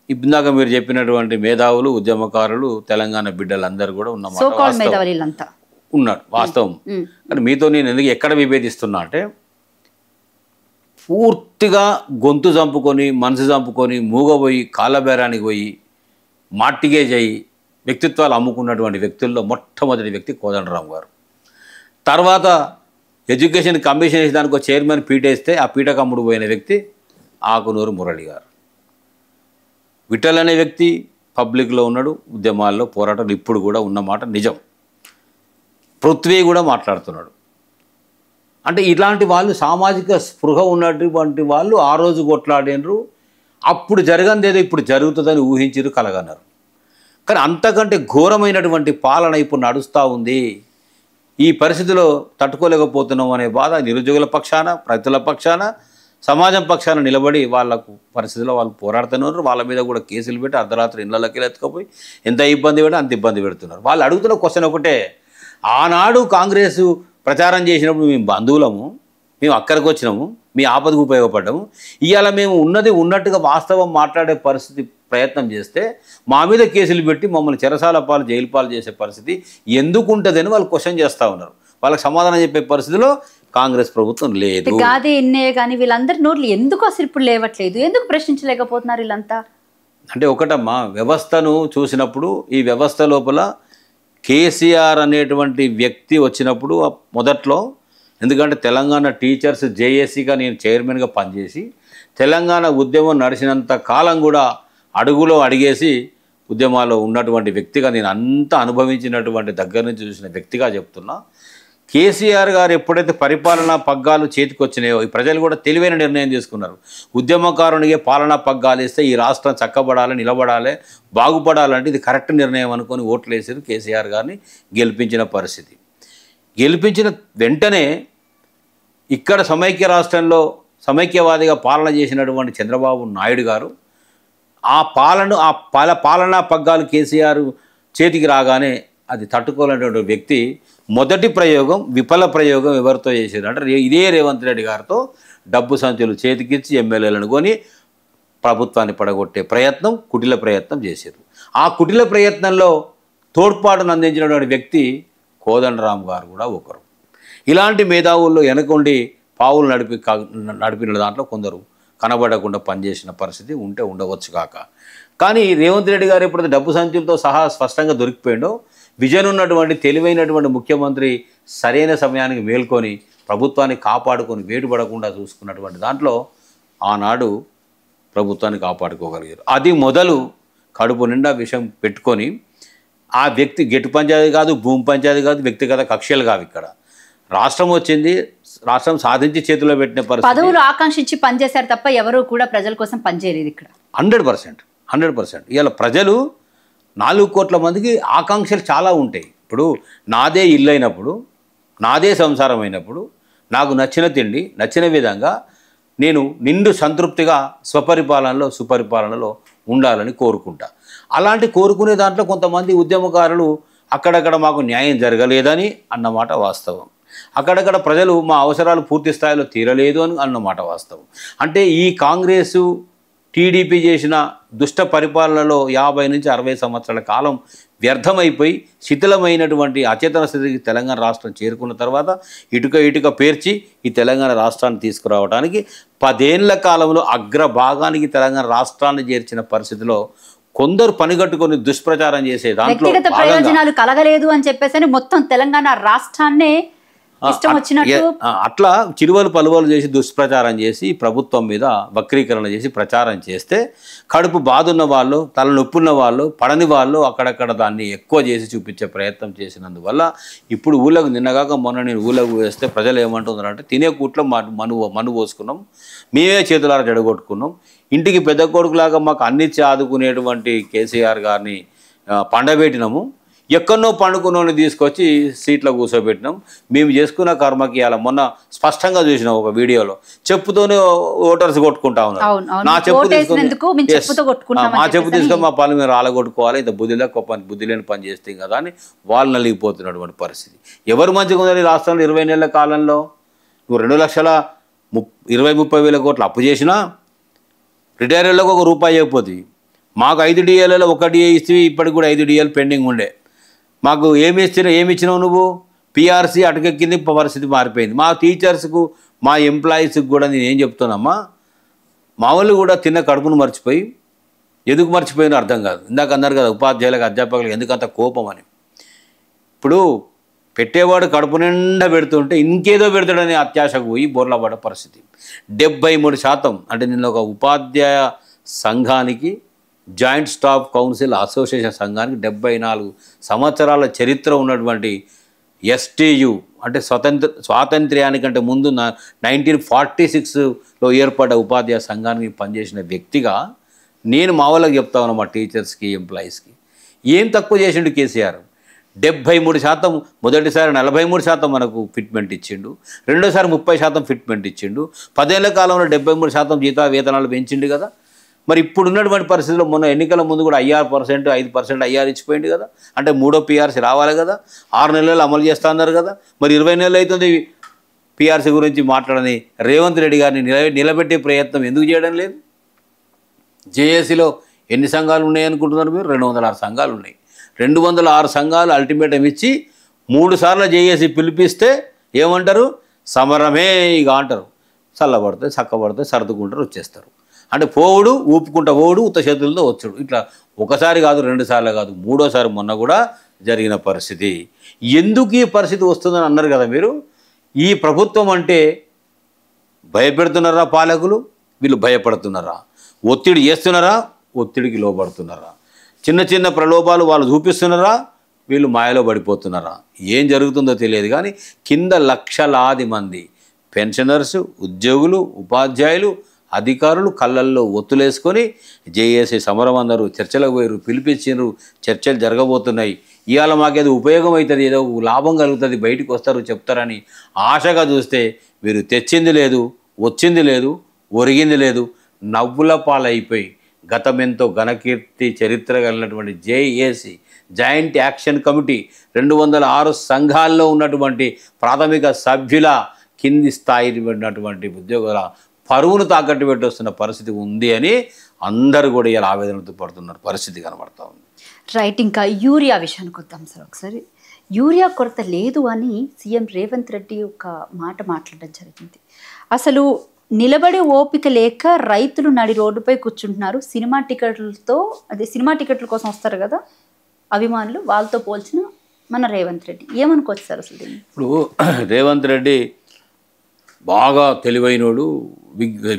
Speaker 2: ఇందాక మీరు చెప్పినటువంటి మేధావులు, ఉద్యమకారులు, తెలంగాణ బిడ్డలందరూ కూడా
Speaker 1: ఉన్నమాట
Speaker 2: ఉన్నారు వాస్తవం. కానీ మీతో నేను ఎందుకు ఎక్కడ విభేదిస్తున్నా అంటే, పూర్తిగా గొంతు చంపుకొని, మనసు చంపుకొని, మూగబోయి, కాళ్ళబేరానికి పోయి, మార్టిగేజ్ అయ్యి వ్యక్తిత్వాలు అమ్ముకున్నటువంటి వ్యక్తుల్లో మొట్టమొదటి వ్యక్తి కోదండరాం గారు. తర్వాత ఎడ్యుకేషన్ కమిషన్ వేసి దానికి చైర్మన్ పీటేస్తే ఆ పీటకు అమ్ముడు పోయిన వ్యక్తి ఆకునూరు మురళి గారు. విఠల్ అనే వ్యక్తి పబ్లిక్లో ఉన్నాడు, ఉద్యమాల్లో పోరాటాలు ఇప్పుడు కూడా ఉన్నమాట నిజం. పృథ్వీ కూడా మాట్లాడుతున్నాడు. అంటే ఇలాంటి వాళ్ళు సామాజిక స్పృహ ఉన్నటువంటి వాళ్ళు ఆ రోజు కొట్లాడినరు, అప్పుడు జరగందేదో ఇప్పుడు జరుగుతుందని ఊహించారు, కలగన్నారు. కానీ అంతకంటే ఘోరమైనటువంటి పాలన ఇప్పుడు నడుస్తూ ఉంది. ఈ పరిస్థితిలో తట్టుకోలేకపోతున్నాం అనే బాధ నిరుద్యోగుల పక్షాన, రైతుల పక్షాన, సమాజం పక్షాన నిలబడి వాళ్ళకు పరిస్థితిలో వాళ్ళు పోరాడుతున్నారు. వాళ్ళ మీద కూడా కేసులు పెట్టి అర్ధరాత్రి ఇళ్లకి ఎత్తుకపోయి ఎంత ఇబ్బంది పెట్టి అంత ఇబ్బంది పెడుతున్నారు. వాళ్ళు అడుగుతున్న క్వశ్చన్ ఒకటే, ఆనాడు కాంగ్రెస్ ప్రచారం చేసినప్పుడు మేము బంధువులము, మేము అక్కడికి వచ్చినాము, మీ ఆపదకు ఉపయోగపడ్డాము. ఇవాళ మేము ఉన్నది ఉన్నట్టుగా వాస్తవం మాట్లాడే పరిస్థితి ప్రయత్నం చేస్తే మా మీద కేసులు పెట్టి మమ్మల్ని చెరసాల పాలు, జైలు పాలు చేసే పరిస్థితి ఎందుకు ఉంటుందని వాళ్ళు క్వశ్చన్ చేస్తూ ఉన్నారు. వాళ్ళకి సమాధానం చెప్పే పరిస్థితిలో కాంగ్రెస్ ప్రభుత్వం లేదు.
Speaker 1: గాదే ఎన్నే కానీ వీళ్ళందరి నోట్లు ఎందుకు అసలు ఇప్పుడు లేవట్లేదు, ఎందుకు ప్రశ్నించలేకపోతున్నారు వీళ్ళంతా?
Speaker 2: అంటే ఒకటమ్మా, వ్యవస్థను చూసినప్పుడు ఈ వ్యవస్థ లోపల కేసీఆర్ అనేటువంటి వ్యక్తి వచ్చినప్పుడు మొదట్లో, ఎందుకంటే తెలంగాణ టీచర్స్ జేఏసీగా నేను చైర్మన్గా పనిచేసి తెలంగాణ ఉద్యమం నడిచినంత కాలం కూడా అడుగులో అడిగేసి ఉద్యమాల్లో ఉన్నటువంటి వ్యక్తిగా నేను అంతా అనుభవించినటువంటి దగ్గర నుంచి చూసిన వ్యక్తిగా చెప్తున్నా. కేసీఆర్ గారు ఎప్పుడైతే పరిపాలనా పగ్గాలు చేతికి వచ్చినాయో ఈ ప్రజలు కూడా తెలివైన నిర్ణయం తీసుకున్నారు. ఉద్యమకారునికే పాలనా పగ్గాలు ఇస్తే ఈ రాష్ట్రం చక్కబడాలి, నిలబడాలి, బాగుపడాలంటే ఇది కరెక్ట్ నిర్ణయం అనుకొని ఓట్లు వేసారు. కేసీఆర్ గారిని గెలిపించిన పరిస్థితి. గెలిపించిన వెంటనే ఇక్కడ సమైక్య రాష్ట్రంలో సమైక్యవాదిగా పాలన చేసినటువంటి చంద్రబాబు నాయుడు గారు ఆ పాలనా పగ్గాలు కేసీఆర్ చేతికి రాగానే అది తట్టుకోలేనటువంటి వ్యక్తి మొదటి ప్రయోగం, విఫల ప్రయోగం ఎవరితో చేశారు అంటే ఇదే రేవంత్ రెడ్డి గారితో డబ్బు సంచులు చేతికిచ్చి ఎమ్మెల్యేలను కొని ప్రభుత్వాన్ని పడగొట్టే ప్రయత్నం, కుటిల ప్రయత్నం చేశారు. ఆ కుటిల ప్రయత్నంలో తోడ్పాటును అందించినటువంటి వ్యక్తి కోదండరామ్ గారు కూడా ఒకరు. ఇలాంటి మేధావుల్లో వెనకుండి పావులు నడిపిన దాంట్లో కొందరు కనబడకుండా పనిచేసిన పరిస్థితి ఉంటే ఉండవచ్చు కాక. కానీ రేవంత్ రెడ్డి గారు ఎప్పుడైతే డబ్బు సంచులతో సహా స్పష్టంగా దొరికిపోయిండో, విజన్ ఉన్నటువంటి తెలివైనటువంటి ముఖ్యమంత్రి సరైన సమయానికి మేల్కొని ప్రభుత్వాన్ని కాపాడుకొని వేటుపడకుండా చూసుకున్నటువంటి దాంట్లో ఆనాడు ప్రభుత్వాన్ని కాపాడుకోగలిగారు. అది మొదలు కడుపు నిండా విషయం పెట్టుకొని ఆ వ్యక్తి గెట్టు పంచాయతీ కాదు, భూమి పంచాయతీ కాదు, వ్యక్తిగత కక్షలు కావు. ఇక్కడ రాష్ట్రం వచ్చింది, రాష్ట్రం సాధించి చేతిలో పెట్టిన పరిస్థితి.
Speaker 1: పదవులు ఆకాంక్షించి పనిచేశారు తప్ప ఎవరు కూడా ప్రజల కోసం పనిచేయలేదు ఇక్కడ.
Speaker 2: 100%. ఇవాళ ప్రజలు 4 కోట్ల మందికి ఆకాంక్షలు చాలా ఉంటాయి. ఇప్పుడు నాదే ఇల్లు అయినప్పుడు, నాదే సంసారం అయినప్పుడు, నాకు నచ్చిన తిండి నచ్చిన విధంగా నేను నిండు సంతృప్తిగా స్వపరిపాలనలో సుపరిపాలనలో ఉండాలని కోరుకుంటా. అలాంటి కోరుకునే దాంట్లో కొంతమంది ఉద్యమకారులు అక్కడక్కడ మాకు న్యాయం జరగలేదని అన్నమాట వాస్తవం. అక్కడక్కడ ప్రజలు మా అవసరాలు పూర్తి స్థాయిలో తీరలేదు అని అన్నమాట వాస్తవం. అంటే ఈ కాంగ్రెసు టీడీపీ చేసిన దుష్ట పరిపాలనలో 50 నుంచి 60 సంవత్సరాల కాలం వ్యర్థమైపోయి శిథిలమైనటువంటి అచేతన స్థితికి తెలంగాణ రాష్ట్రం చేరుకున్న తర్వాత ఇటుక పేర్చి ఈ తెలంగాణ రాష్ట్రాన్ని తీసుకురావడానికి 10 ఏళ్ల కాలంలో అగ్రభాగానికి తెలంగాణ రాష్ట్రాన్ని చేర్చిన పరిస్థితిలో కొందరు పనిగట్టుకొని దుష్ప్రచారం చేసే దాంట్లో
Speaker 1: వ్యక్తిగత ప్రయోజనాలు కలగలేదు అని చెప్పేసి మొత్తం తెలంగాణ రాష్ట్రాన్నే ఇష్టం వచ్చినట్టు
Speaker 2: అట్లా చిరువలు పలువలు చేసి దుష్ప్రచారం చేసి ప్రభుత్వం మీద వక్రీకరణ చేసి ప్రచారం చేస్తే కడుపు బాధున్న వాళ్ళు, తల నొప్పున్న వాళ్ళు, పడని వాళ్ళు అక్కడక్కడ దాన్ని ఎక్కువ చేసి చూపించే ప్రయత్నం చేసినందువల్ల ఇప్పుడు ఊళ్ళకు నిన్నగాక మొన్న నేను ఊళ్ళకు వేస్తే ప్రజలు ఏమంటున్నారంటే తినే కూట్లో మను పోసుకున్నాం, మేమే చేతులారా జడగొట్టుకున్నాం, ఇంటికి పెద్ద కొడుకులాగా మాకు అన్నిచ్చి ఆదుకునేటువంటి కేసీఆర్ గారిని పండబెట్టినాము, ఎక్కడనో పండుకున్నోని తీసుకొచ్చి సీట్లో కూర్చోబెట్టినాం, మేము చేసుకున్న కర్మకి అలా మొన్న స్పష్టంగా చూసినాం ఒక వీడియోలో చెప్పుతోనే ఓటర్స్ కొట్టుకుంటా ఉన్నారు. నా చెప్పు తీసుకొని మా పనులు మీరు రాలగొట్టుకోవాలి, ఇంత బుద్ధి లేని పని చేస్తే కదా అని వాళ్ళు నలిగిపోతున్నటువంటి పరిస్థితి. ఎవరు మంచిగా ఉందని రాష్ట్రంలో 20 నెలల కాలంలో నువ్వు 2,20,30,000 కోట్లు అప్పు చేసినా రిటైర్లకు ₹1 అయిపోతుంది. మాకు 5 DAలలో 1 DA ఇస్తే ఇప్పటికి కూడా 5 DAలు పెండింగ్ ఉండే. మాకు ఏమి ఇచ్చినావు నువ్వు? PRC అటకెక్కింది, పరిస్థితి మారిపోయింది. మా టీచర్స్కు మా ఎంప్లాయీస్కి కూడా నేను ఏం చెప్తున్నామ్మా, మా వాళ్ళు కూడా తిన్న కడుపును మర్చిపోయి ఎందుకు మర్చిపోయినా అర్థం కాదు. ఇందాక అన్నారు కదా ఉపాధ్యాయులకు అధ్యాపకులకు ఎందుకంత కోపం అని. ఇప్పుడు పెట్టేవాడు కడుపు నిండా పెడుతుంటే ఇంకేదో పెడతాడని అత్యాశకు పోయి బోర్లా పడ్డ పరిస్థితి. 73% అంటే నిన్న ఒక ఉపాధ్యాయ సంఘానికి, జాయింట్ స్టాఫ్ కౌన్సిల్ అసోసియేషన్ సంఘానికి 74 సంవత్సరాల చరిత్ర ఉన్నటువంటి STU అంటే స్వాతంత్ర్యానికంటే ముందు 1946లో ఏర్పడ్డ ఉపాధ్యాయ సంఘానికి పనిచేసిన వ్యక్తిగా నేను మా వాళ్ళకి చెప్తా ఉన్నా, మా టీచర్స్కి ఎంప్లాయీస్కి ఏం తక్కువ చేసిండు కేసీఆర్. 73% మొదటిసారి 43% మనకు ఫిట్మెంట్ ఇచ్చిండు, రెండోసారి 30% ఫిట్మెంట్ ఇచ్చిండు. 10 ఏళ్ల కాలంలో 73% వేతనాలు పెంచిండు కదా. మరి ఇప్పుడు ఉన్నటువంటి పరిస్థితుల్లో మొన్న ఎన్నికల ముందు కూడా 5% 5% ఐఆర్ ఇచ్చిపోయింది కదా. అంటే మూడో పిఆర్సీ రావాలి కదా. 6 నెలలు అమలు చేస్తా అన్నారు కదా. మరి 20 నెలలు అవుతుంది పిఆర్సీ గురించి మాట్లాడని రేవంత్ రెడ్డి గారిని నిలబెట్టే ప్రయత్నం ఎందుకు చేయడం లేదు? జేఏసీలో ఎన్ని సంఘాలు ఉన్నాయి అనుకుంటున్నారు మీరు? 206 సంఘాలు ఉన్నాయి. 206 సంఘాలు అల్టిమేటం ఇచ్చి 3 సార్లు జేఏసీ పిలిపిస్తే ఏమంటారు? సమరమే ఇక అంటారు. చల్లబడితే చక్కబడితే సర్దుకుంటారు, వచ్చేస్తారు. అంటే పోవుడు ఊపుకుంటా పోవుడు, ఉత్త చేతులతో వచ్చాడు. ఇట్లా ఒకసారి కాదు, 2 సార్లు కాదు, 3ఓసారి మొన్న కూడా జరిగిన పరిస్థితి. ఎందుకు ఈ పరిస్థితి వస్తుందని అన్నారు కదా మీరు. ఈ ప్రభుత్వం అంటే భయపెడుతున్నారా పాలకులు? వీళ్ళు భయపడుతున్నారా? ఒత్తిడి చేస్తున్నారా? ఒత్తిడికి లోబడుతున్నారా? చిన్న చిన్న ప్రలోభాలు వాళ్ళు చూపిస్తున్నారా? వీళ్ళు మాయలో పడిపోతున్నారా? ఏం జరుగుతుందో తెలియదు. కానీ కింద లక్షలాది మంది పెన్షనర్స్, ఉద్యోగులు, ఉపాధ్యాయులు, అధికారులు కళ్ళల్లో ఒత్తులేసుకొని జేఏసీ సమరం అన్నారు, చర్చలకు పోయారు, పిలిపించారు, చర్చలు జరగబోతున్నాయి. ఇవాళ మాకేదో ఉపయోగం అవుతుంది, ఏదో లాభం కలుగుతుంది, బయటికి వస్తారు చెప్తారని ఆశగా చూస్తే వీరు తెచ్చింది లేదు, వచ్చింది లేదు, ఒరిగింది లేదు. నవ్వుల పాలైపోయి గతమెంతో ఘనకీర్తి చరిత్ర కలిగినటువంటి జేఏసీ జాయింట్ యాక్షన్ కమిటీ 206 సంఘాల్లో ఉన్నటువంటి ప్రాథమిక సభ్యుల కింది స్థాయి ఉన్నటువంటి ఉద్యోగుల పరువును తాకట్టు పెట్టి వస్తున్న పరిస్థితి ఉంది అని అందరూ కూడా ఇలా ఆవేదనతో పడుతున్నారు పరిస్థితి కనబడతా ఉంది.
Speaker 1: రైట్. ఇంకా యూరియా విషయానికి వద్దాం సార్. ఒకసారి యూరియా కొరత లేదు అని సీఎం రేవంత్ రెడ్డి ఒక మాట మాట్లాడడం జరిగింది. అసలు నిలబడే ఓపిక లేక రైతులు నడి రోడ్డుపై కూర్చుంటున్నారు. సినిమా టికెట్ల కోసం వస్తారు కదా అభిమానులు, వాళ్ళతో పోల్చిన మన రేవంత్ రెడ్డి ఏమనుకోవచ్చు సార్ అసలు దీన్ని?
Speaker 2: ఇప్పుడు రేవంత్ రెడ్డి బాగా తెలివైనోడు,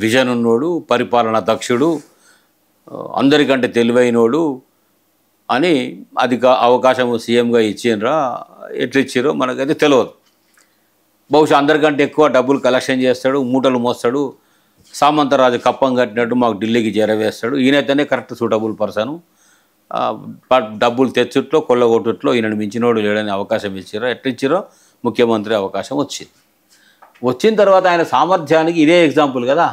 Speaker 2: విజన్ ఉన్నోడు, పరిపాలన దక్షుడు, అందరికంటే తెలివైనోడు అని అవకాశం సీఎంగా ఇచ్చిండ్రా ఎట్లా ఇచ్చారో మనకైతే తెలియదు. బహుశా అందరికంటే ఎక్కువ డబ్బులు కలెక్షన్ చేస్తాడు, మూటలు మోస్తాడు, సామంతరాజు కప్పం కట్టినట్టు మాకు ఢిల్లీకి చేరవేస్తాడు. ఈయనైతేనే కరెక్ట్ సూటబుల్ పర్సను. డబ్బులు తెచ్చుట్లో కొల్లగొట్టుట్లో ఈయనను మించినోడు లేడని అవకాశం ఇచ్చారో ఎట్లా ఇచ్చారో ముఖ్యమంత్రి అవకాశం వచ్చింది. వచ్చిన తర్వాత ఆయన సామర్థ్యానికి ఇదే ఎగ్జాంపుల్ కదా.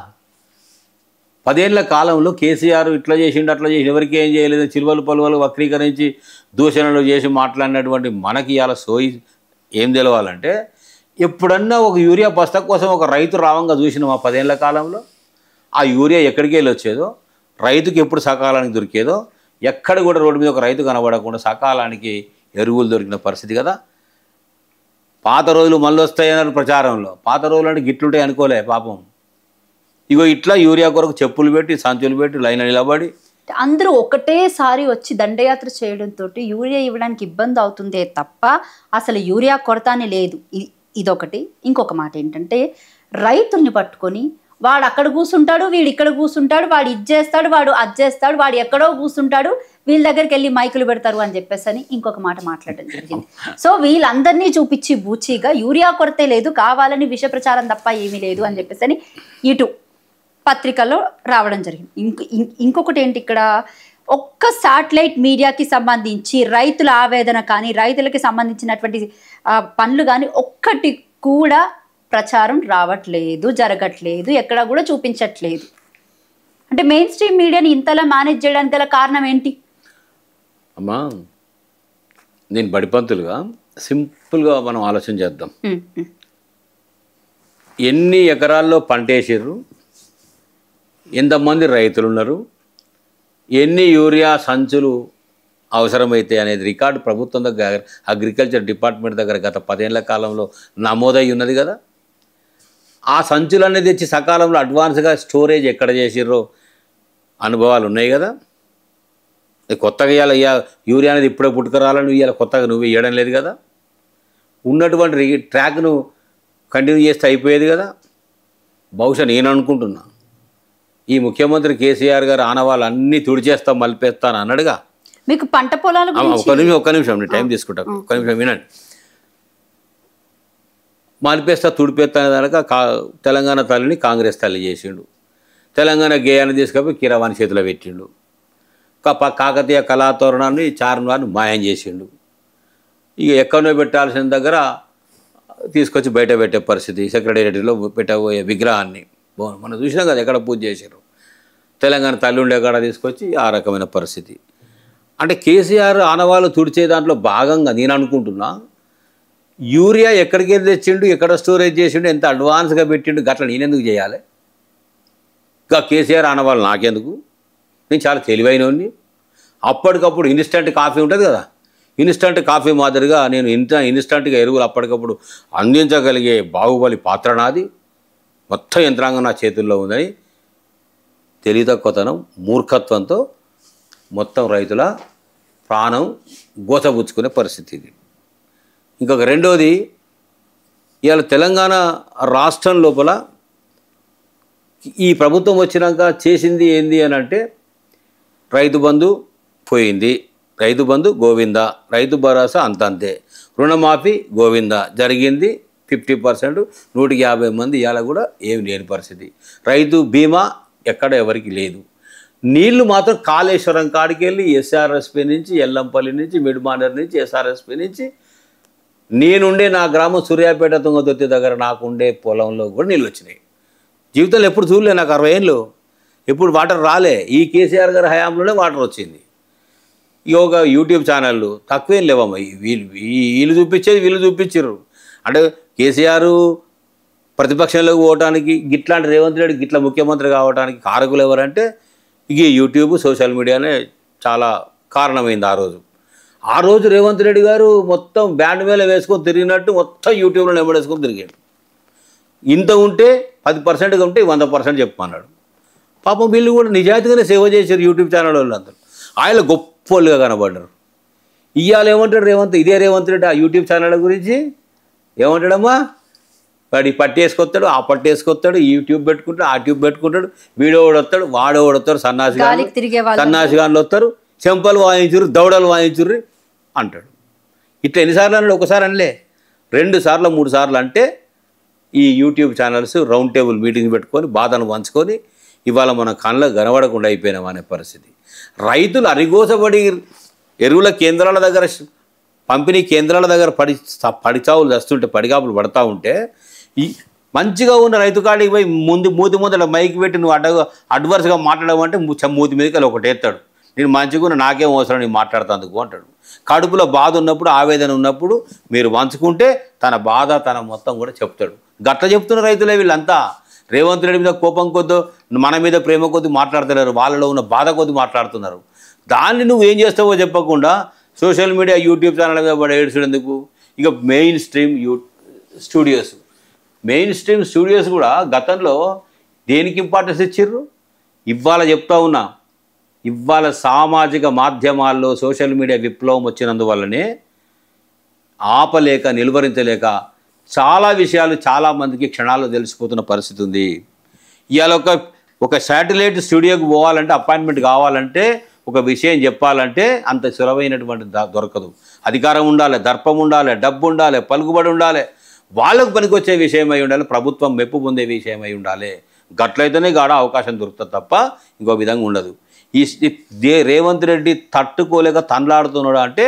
Speaker 2: 10 ఏళ్ల కాలంలో కేసీఆర్ ఇట్లా చేసిండు అట్లా చేసి ఎవరికి ఏం చేయలేదు, చిలువలు పలువలు వక్రీకరించి దూషణలు చేసి మాట్లాడినటువంటి మనకి ఇవాళ సోయి ఏం తెలవాలంటే, ఎప్పుడన్నా ఒక యూరియా బస్తా కోసం ఒక రైతు రావంగా చూసినాం ఆ 10 ఏళ్ల కాలంలో. ఆ యూరియా ఎక్కడికి వెళ్ళి వచ్చేదో, రైతుకి ఎప్పుడు సకాలానికి దొరికేదో, ఎక్కడ కూడా రోడ్డు మీద ఒక రైతు కనబడకుండా సకాలానికి ఎరువులు దొరికిన పరిస్థితి కదా. పాత రోజులు మళ్ళీ వస్తాయన్నారు ప్రచారంలో. పాత రోజులు అంటే గిట్లుంటాయి అనుకోలే పాపం. ఇగో ఇట్లా యూరియా కొరకు చెప్పులు పెట్టి సంచులు పెట్టి లైన్ నిలబడి
Speaker 1: అందరూ ఒకటేసారి వచ్చి దండయాత్ర చేయడంతో యూరియా ఇవ్వడానికి ఇబ్బంది అవుతుందే తప్ప అసలు యూరియా కొరత అని లేదు. ఇదొకటి. ఇంకొక మాట ఏంటంటే, రైతుల్ని పట్టుకొని వాడు అక్కడ కూర్చుంటాడు, వీడు ఇక్కడ కూర్చుంటాడు, వాడు ఇది చేస్తాడు, వాడు అది చేస్తాడు, వాడు ఎక్కడో కూర్చుంటాడు, వీళ్ళ దగ్గరికి వెళ్ళి మైకులు పెడతారు అని చెప్పేసి అని ఇంకొక మాట మాట్లాడడం జరిగింది. సో వీళ్ళందరినీ చూపించి బూచీగా యూరియా కొరతే లేదు, కావాలని విష ప్రచారం తప్ప ఏమీ లేదు అని చెప్పేసి అని ఇటు పత్రికల్లో రావడం జరిగింది. ఇంకొకటి ఏంటి, ఇక్కడ ఒక్క శాటిలైట్ మీడియాకి సంబంధించి రైతుల ఆవేదన కానీ రైతులకి సంబంధించినటువంటి పనులు కానీ ఒక్కటి కూడా ప్రచారం రావట్లేదు, జరగట్లేదు, ఎక్కడ కూడా చూపించట్లేదు. అంటే మెయిన్ స్ట్రీమ్ మీడియాని ఇంతలా మేనేజ్ చేయడానికి గల కారణం ఏంటి?
Speaker 2: అమ్మా, నేను బడిపంతులుగా సింపుల్గా మనం ఆలోచన చేద్దాం. ఎన్ని ఎకరాల్లో పంట వేసారు, ఎంతమంది రైతులు ఉన్నారు, ఎన్ని యూరియా సంచులు అవసరమైతే అనేది రికార్డు ప్రభుత్వం దగ్గర, అగ్రికల్చర్ డిపార్ట్మెంట్ దగ్గర గత 10 ఏళ్ల కాలంలో నమోదై ఉన్నది కదా. ఆ సంచులన్నీ తెచ్చి సకాలంలో అడ్వాన్స్గా స్టోరేజ్ ఎక్కడ చేసిర్రో అనుభవాలు ఉన్నాయి కదా. కొత్తగా ఇవాళ యూరియా అనేది ఇప్పుడే పుట్టుకురాలని ఇవాళ కొత్తగా నువ్వు ఇవ్వడం లేదు కదా. ఉన్నటువంటి ట్రాక్ను కంటిన్యూ చేస్తే అయిపోయేది కదా. బహుశా నేను అనుకుంటున్నా ఈ ముఖ్యమంత్రి కేసీఆర్ గారు ఆనవాళ్ళు అన్నీ తుడిచేస్తాం మలిపేస్తాను అన్నాడుగా.
Speaker 1: మీకు పంట పొలాలు
Speaker 2: ఒక్క నిమిషం నేను టైం తీసుకుంటాను, ఒక్క నిమిషం వినండి. మాలిపేస్తా తుడిపేస్తానే దానిక తెలంగాణ తల్లిని కాంగ్రెస్ తల్లి చేసిండు. తెలంగాణ గేయాన్ని తీసుకపోయి కిరవాణి చేతిలో పెట్టిండు. కాకతీయ కళాతోరణాన్ని చార్మినార్ని మాయం చేసిండు. ఇక ఎక్కడో పెట్టాల్సిన దగ్గర తీసుకొచ్చి బయట పెట్టే పరిస్థితి, సెక్రటేరియట్లో పెట్టబోయే విగ్రహాన్ని మనం చూసినాం కదా ఎక్కడ పూజ చేశారు, తెలంగాణ తల్లి ఉండే కాడ తీసుకొచ్చి ఆ రకమైన పరిస్థితి. అంటే కేసీఆర్ ఆనవాళ్ళు తుడిచే దాంట్లో భాగంగా నేను అనుకుంటున్నా, యూరియా ఎక్కడికి వెళ్ళి తెచ్చిండు, ఎక్కడ స్టోరేజ్ చేసిండు, ఎంత అడ్వాన్స్గా పెట్టిండు, గట్ల నేనెందుకు చేయాలి? ఇంకా కేసీఆర్ ఆనవాళ్ళు నాకెందుకు? నేను చాలా తెలివైనోడిని. అప్పటికప్పుడు ఇన్స్టంట్ కాఫీ ఉంటుంది కదా, ఇన్స్టంట్ కాఫీ మాదిరిగా నేను ఇన్స్టంట్గా ఎరువులు అప్పటికప్పుడు అందించగలిగే బాహుబలి పాత్ర నాది. మొత్తం యంత్రాంగం నా చేతుల్లో ఉందని తెలివితక్కువతనం, మూర్ఖత్వంతో మొత్తం రైతుల ప్రాణం గోసబుచ్చుకునే పరిస్థితి ఇది. ఇంకొక రెండోది, ఇవాళ తెలంగాణ రాష్ట్రం లోపల ఈ ప్రభుత్వం వచ్చినాక చేసింది ఏంది అని అంటే, రైతు బంధు పోయింది, రైతు బంధు గోవింద, రైతు భరోసా అంతంతే, రుణమాఫీ గోవింద జరిగింది 50%, 150 మంది ఇవాళ కూడా ఏమి లేని పరిస్థితి. రైతు బీమా ఎక్కడ ఎవరికి లేదు. నీళ్లు మాత్రం కాళేశ్వరం కాడికి వెళ్ళి ఎస్ఆర్ఎస్పీ నుంచి, ఎల్లంపల్లి నుంచి, మిడ్మానర్ నుంచి, ఎస్ఆర్ఎస్పీ నుంచి, నేనుండే నా గ్రామం సూర్యాపేట తుంగతుర్తి దగ్గర నాకుండే పొలంలో కూడా నీళ్ళు వచ్చినాయి. జీవితంలో ఎప్పుడు చూడలే, నాకు 60 ఏళ్ళు ఎప్పుడు వాటర్ రాలే. ఈ కేసీఆర్ గారి హయాంలోనే వాటర్ వచ్చింది. ఒక యూట్యూబ్ ఛానళ్ళు తక్కువేం లేవమ్మా, వీళ్ళు చూపించేది వీళ్ళు చూపించారు. అంటే కేసీఆర్ ప్రతిపక్షంలోకి పోవడానికి, గిట్లాంటి రేవంత్ రెడ్డి గిట్ల ముఖ్యమంత్రి కావడానికి కారకులు ఎవరంటే ఇక యూట్యూబ్, సోషల్ మీడియానే చాలా కారణమైంది. ఆ రోజు రేవంత్ రెడ్డి గారు మొత్తం బ్యాండ్ మేళ వేసుకొని తిరిగినట్టు మొత్తం యూట్యూబ్లో నెంబడేసుకొని తిరిగాడు. ఇంత ఉంటే 10%గా ఉంటే 100% చెప్పమన్నాడు. పాపం వీళ్ళు కూడా నిజాయితీగానే సేవ చేశారు యూట్యూబ్ ఛానల్ వాళ్ళందరూ. ఆయన గొప్పలుగా కనబడ్డారు. ఇవాళ ఏమంటాడు ఇదే రేవంత్ రెడ్డి ఆ యూట్యూబ్ ఛానల్ గురించి ఏమంటాడమ్మా, వాడి పట్టేసుకొస్తాడు, ఆ పట్టేసుకొస్తాడు, ఈ ట్యూబ్ పెట్టుకుంటాడు, ఆ ట్యూబ్ పెట్టుకుంటాడు, వీడో వస్తాడు, వాడో వస్తాడు, సన్నాసి గాన్లు వస్తారు, చెంపలు వాయించుర్రు, దౌడలు వాయించుర్రు అంటాడు. ఇట్లా ఎన్నిసార్లు అన్నాడు? ఒకసారి అనలే, 2 సార్లు 3 సార్లు అంటే ఈ YouTube channels round table meeting పెట్టుకొని బాధను పంచుకొని ఇవాళ మన కళ్ళకు కనబడకుండా అయిపోయినాం అనే పరిస్థితి. రైతులు అరిగోసపడి ఎరువుల కేంద్రాల దగ్గర, పంపిణీ కేంద్రాల దగ్గర పడిచావులు వస్తుంటే, పడిగాపులు పడతా ఉంటే, ఈ మంచిగా ఉన్న రైతు కాడికి పోయి మూతి ముందర మైకి పెట్టి నువ్వు అడ్వర్స్గా మాట్లాడమంటే మూతి మీదకి ఒకటి ఎత్తాడు. నేను మంచిగా నాకేం అవసరం నేను మాట్లాడుతాందుకు అంటాడు. కడుపులో బాధ ఉన్నప్పుడు, ఆవేదన ఉన్నప్పుడు మీరు పంచుకుంటే తన బాధ తన మొత్తం కూడా చెప్తాడు. గట్ల చెప్తున్న రైతులే వీళ్ళంతా. రేవంత్ రెడ్డి మీద కోపం కొద్దో, మన మీద ప్రేమ కొద్ది మాట్లాడుతున్నారు, వాళ్ళలో ఉన్న బాధ కొద్ది మాట్లాడుతున్నారు. దాన్ని నువ్వు ఏం చేస్తావో చెప్పకుండా సోషల్ మీడియా, యూట్యూబ్ ఛానల్ మీద పడి ఏడ్చేందుకు. ఇక మెయిన్ స్ట్రీమ్ స్టూడియోస్ కూడా గతంలో దేనికి ఇంపార్టెన్స్ ఇచ్చిర్రు? ఇవాళ చెప్తా ఉన్నా, ఇవాళ సామాజిక మాధ్యమాల్లో సోషల్ మీడియా విప్లవం వచ్చినందువల్లనే ఆపలేక, నిలువరించలేక చాలా విషయాలు చాలామందికి క్షణాల్లో తెలిసిపోతున్న పరిస్థితి ఉంది. ఇవాళ ఒక శాటిలైట్ స్టూడియోకి పోవాలంటే, అపాయింట్మెంట్ కావాలంటే, ఒక విషయం చెప్పాలంటే అంత సులభమైనటువంటి దొరకదు. అధికారం ఉండాలి, దర్పం ఉండాలి, డబ్బు ఉండాలి, పలుకుబడి ఉండాలి, వాళ్ళకు పనికొచ్చే విషయమై ఉండాలి, ప్రభుత్వం మెప్పు పొందే విషయమై ఉండాలి. గట్లయితేనే గాడ అవకాశం దొరుకుతుంది తప్ప ఇంకో విధంగా ఉండదు. రేవంత్ రెడ్డి తట్టుకోలేక తన్లాడుతున్నాడు అంటే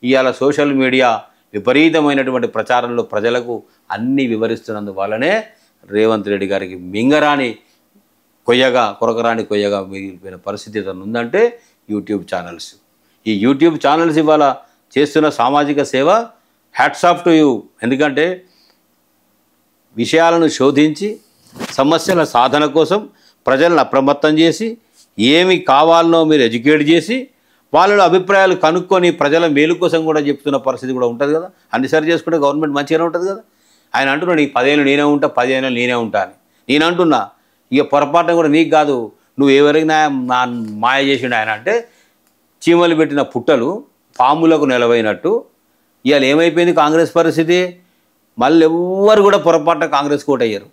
Speaker 2: ఇవాళ సోషల్ మీడియా విపరీతమైనటువంటి ప్రచారంలో ప్రజలకు అన్నీ వివరిస్తున్నందువల్లనే రేవంత్ రెడ్డి గారికి మింగరాని కొరకరాని కొయ్యగా మిగిలిపోయిన పరిస్థితి ఏదైనా ఉందంటే యూట్యూబ్ ఛానల్స్. ఈ యూట్యూబ్ ఛానల్స్ ఇవాళ చేస్తున్న సామాజిక సేవ హ్యాట్స్ ఆఫ్ టు యూ. ఎందుకంటే విషయాలను శోధించి సమస్యల సాధన కోసం ప్రజలను అప్రమత్తం చేసి, ఏమి కావాలనో మీరు ఎడ్యుకేట్ చేసి, వాళ్ళ అభిప్రాయాలు కనుక్కొని ప్రజల మేలు కోసం కూడా చెప్తున్న పరిస్థితి కూడా ఉంటుంది కదా. అన్ని సరి చేసుకుంటే గవర్నమెంట్ మంచిగానే ఉంటుంది కదా. ఆయన అంటున్నాడు, నీకు 10 ఏళ్ళు నేనే ఉంటా, 10 ఏళ్ళు నేనే ఉంటా అని. నేను అంటున్నా, ఇక పొరపాటున కూడా నీకు కాదు, నువ్వు ఎవరికి మాయ చేసిండు ఆయన అంటే, చీమలు పెట్టిన పుట్టలు పాములకు నిలవైనట్టు ఇవాళ ఏమైపోయింది కాంగ్రెస్ పరిస్థితి? మళ్ళీ ఎవ్వరు కూడా పొరపాటున కాంగ్రెస్ కోటయ్యారు.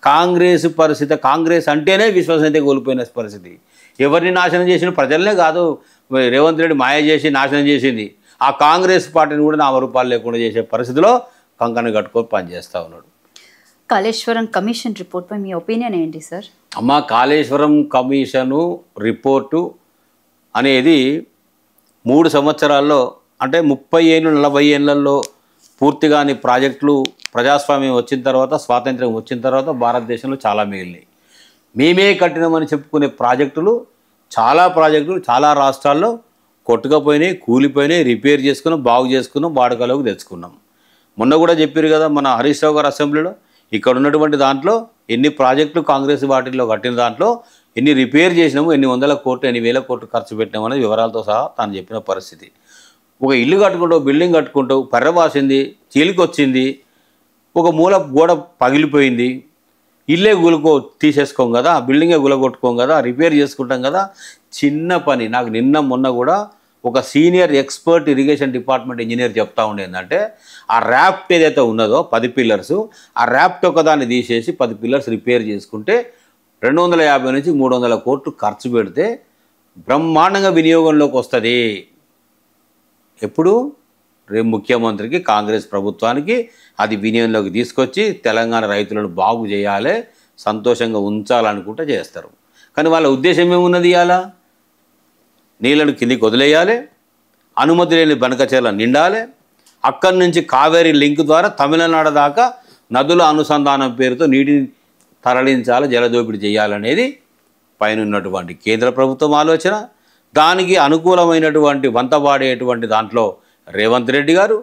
Speaker 2: కాంగ్రెస్ పరిస్థితి, కాంగ్రెస్ అంటేనే విశ్వసనీయత కోల్పోయిన పరిస్థితి. ఎవరిని నాశనం చేసిన ప్రజలనే కాదు, రేవంత్ రెడ్డి మాయ చేసి నాశనం చేసింది ఆ కాంగ్రెస్ పార్టీని కూడా నామరూపాలు లేకుండా చేసే పరిస్థితిలో కంకణ కట్టుకొని పనిచేస్తూ ఉన్నాడు.
Speaker 1: కాళేశ్వరం కమిషన్ రిపోర్ట్పై మీ ఒపీనియన్ ఏంటి సార్?
Speaker 2: అమ్మ, కాళేశ్వరం కమిషను రిపోర్టు అనేది 3 సంవత్సరాల్లో అంటే 30 ఏళ్ళు 40 ఏళ్లలో పూర్తిగాని ప్రాజెక్టులు ప్రజాస్వామ్యం వచ్చిన తర్వాత, స్వాతంత్ర్యం వచ్చిన తర్వాత భారతదేశంలో చాలా మిగిలినాయి. మేమే కట్టినామని చెప్పుకునే ప్రాజెక్టులు చాలా రాష్ట్రాల్లో కొట్టుకపోయినాయి, కూలిపోయినాయి, రిపేర్ చేసుకున్నాం, బాగు చేసుకున్నాం, వాడుకలోకి తెచ్చుకున్నాం. మొన్న కూడా చెప్పారు కదా మన హరీష్ రావు గారు అసెంబ్లీలో, ఇక్కడ ఉన్నటువంటి దాంట్లో ఎన్ని ప్రాజెక్టులు కాంగ్రెస్ వాటిల్లో కట్టిన దాంట్లో ఎన్ని రిపేర్ చేసినాము, ఎన్ని వందల కోట్లు, ఎన్ని వేల కోట్లు ఖర్చు పెట్టినాము అనేది వివరాలతో సహా తాను చెప్పిన పరిస్థితి. ఒక ఇల్లు కట్టుకుంటావు, బిల్డింగ్ కట్టుకుంటావు, పర్రవాసింది, చీలికొచ్చింది, ఒక మూల గోడ పగిలిపోయింది, ఇల్లే తీసేసుకోం కదా, బిల్డింగే గులగొట్టుకోం కదా, రిపేర్ చేసుకుంటాం కదా. చిన్న పని. నాకు నిన్న మొన్న కూడా ఒక senior expert irrigation department engineer చెప్తా ఉండేందంటే, ఆ ర్యాప్ట్ ఏదైతే ఉన్నదో 10 పిల్లర్స్, ఆ ర్యాప్ట్ ఒకదాన్ని తీసేసి 10 పిల్లర్స్ రిపేర్ చేసుకుంటే 250 నుంచి 300 కోట్లు ఖర్చు పెడితే బ్రహ్మాండంగా వినియోగంలోకి వస్తుంది. ఎప్పుడు? రేపు ముఖ్యమంత్రికి, కాంగ్రెస్ ప్రభుత్వానికి అది వినియోగంలోకి తీసుకొచ్చి తెలంగాణ రైతులను బాగు చేయాలి, సంతోషంగా ఉంచాలనుకుంటే చేస్తారు. కానీ వాళ్ళ ఉద్దేశం ఏమున్నది? ఇవాళ నీళ్ళను కిందికి వదిలేయాలి, అనుమతి లేని బనకచెర్ల నిండాలి, అక్కడి నుంచి కావేరీ లింక్ ద్వారా తమిళనాడు దాకా నదుల అనుసంధానం పేరుతో నీటిని తరలించాలి, జలదోపిడీ చేయాలనేది పైన ఉన్నటువంటి కేంద్ర ప్రభుత్వం ఆలోచన. దానికి అనుకూలమైనటువంటి వంతపాడేటువంటి దాంట్లో రేవంత్ రెడ్డి గారు,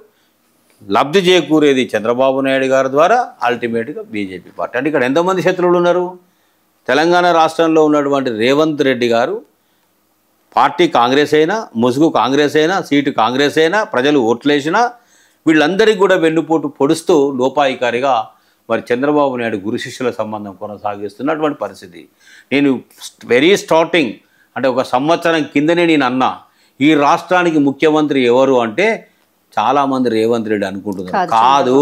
Speaker 2: లబ్ధి చేకూరేది చంద్రబాబు నాయుడు గారి ద్వారా అల్టిమేట్గా బీజేపీ పార్టీ. అంటే ఇక్కడ ఎంతమంది శత్రువులు ఉన్నారు? తెలంగాణ రాష్ట్రంలో ఉన్నటువంటి రేవంత్ రెడ్డి గారు పార్టీ కాంగ్రెస్ అయినా, ముసుగు కాంగ్రెస్ అయినా, సీటు కాంగ్రెస్ అయినా, ప్రజలు ఓట్లేసినా వీళ్ళందరికీ కూడా వెన్నుపోటు పొడుస్తూ లోపాయికారిగా మరి చంద్రబాబు నాయుడు గురు శిష్యుల సంబంధం కొనసాగిస్తున్నటువంటి పరిస్థితి. నేను వెరీ స్టార్టింగ్ అంటే ఒక సంవత్సరం కిందనే నేను అన్నా, ఈ రాష్ట్రానికి ముఖ్యమంత్రి ఎవరు అంటే చాలామంది రేవంత్ రెడ్డి అనుకుంటున్నారు. కాదు,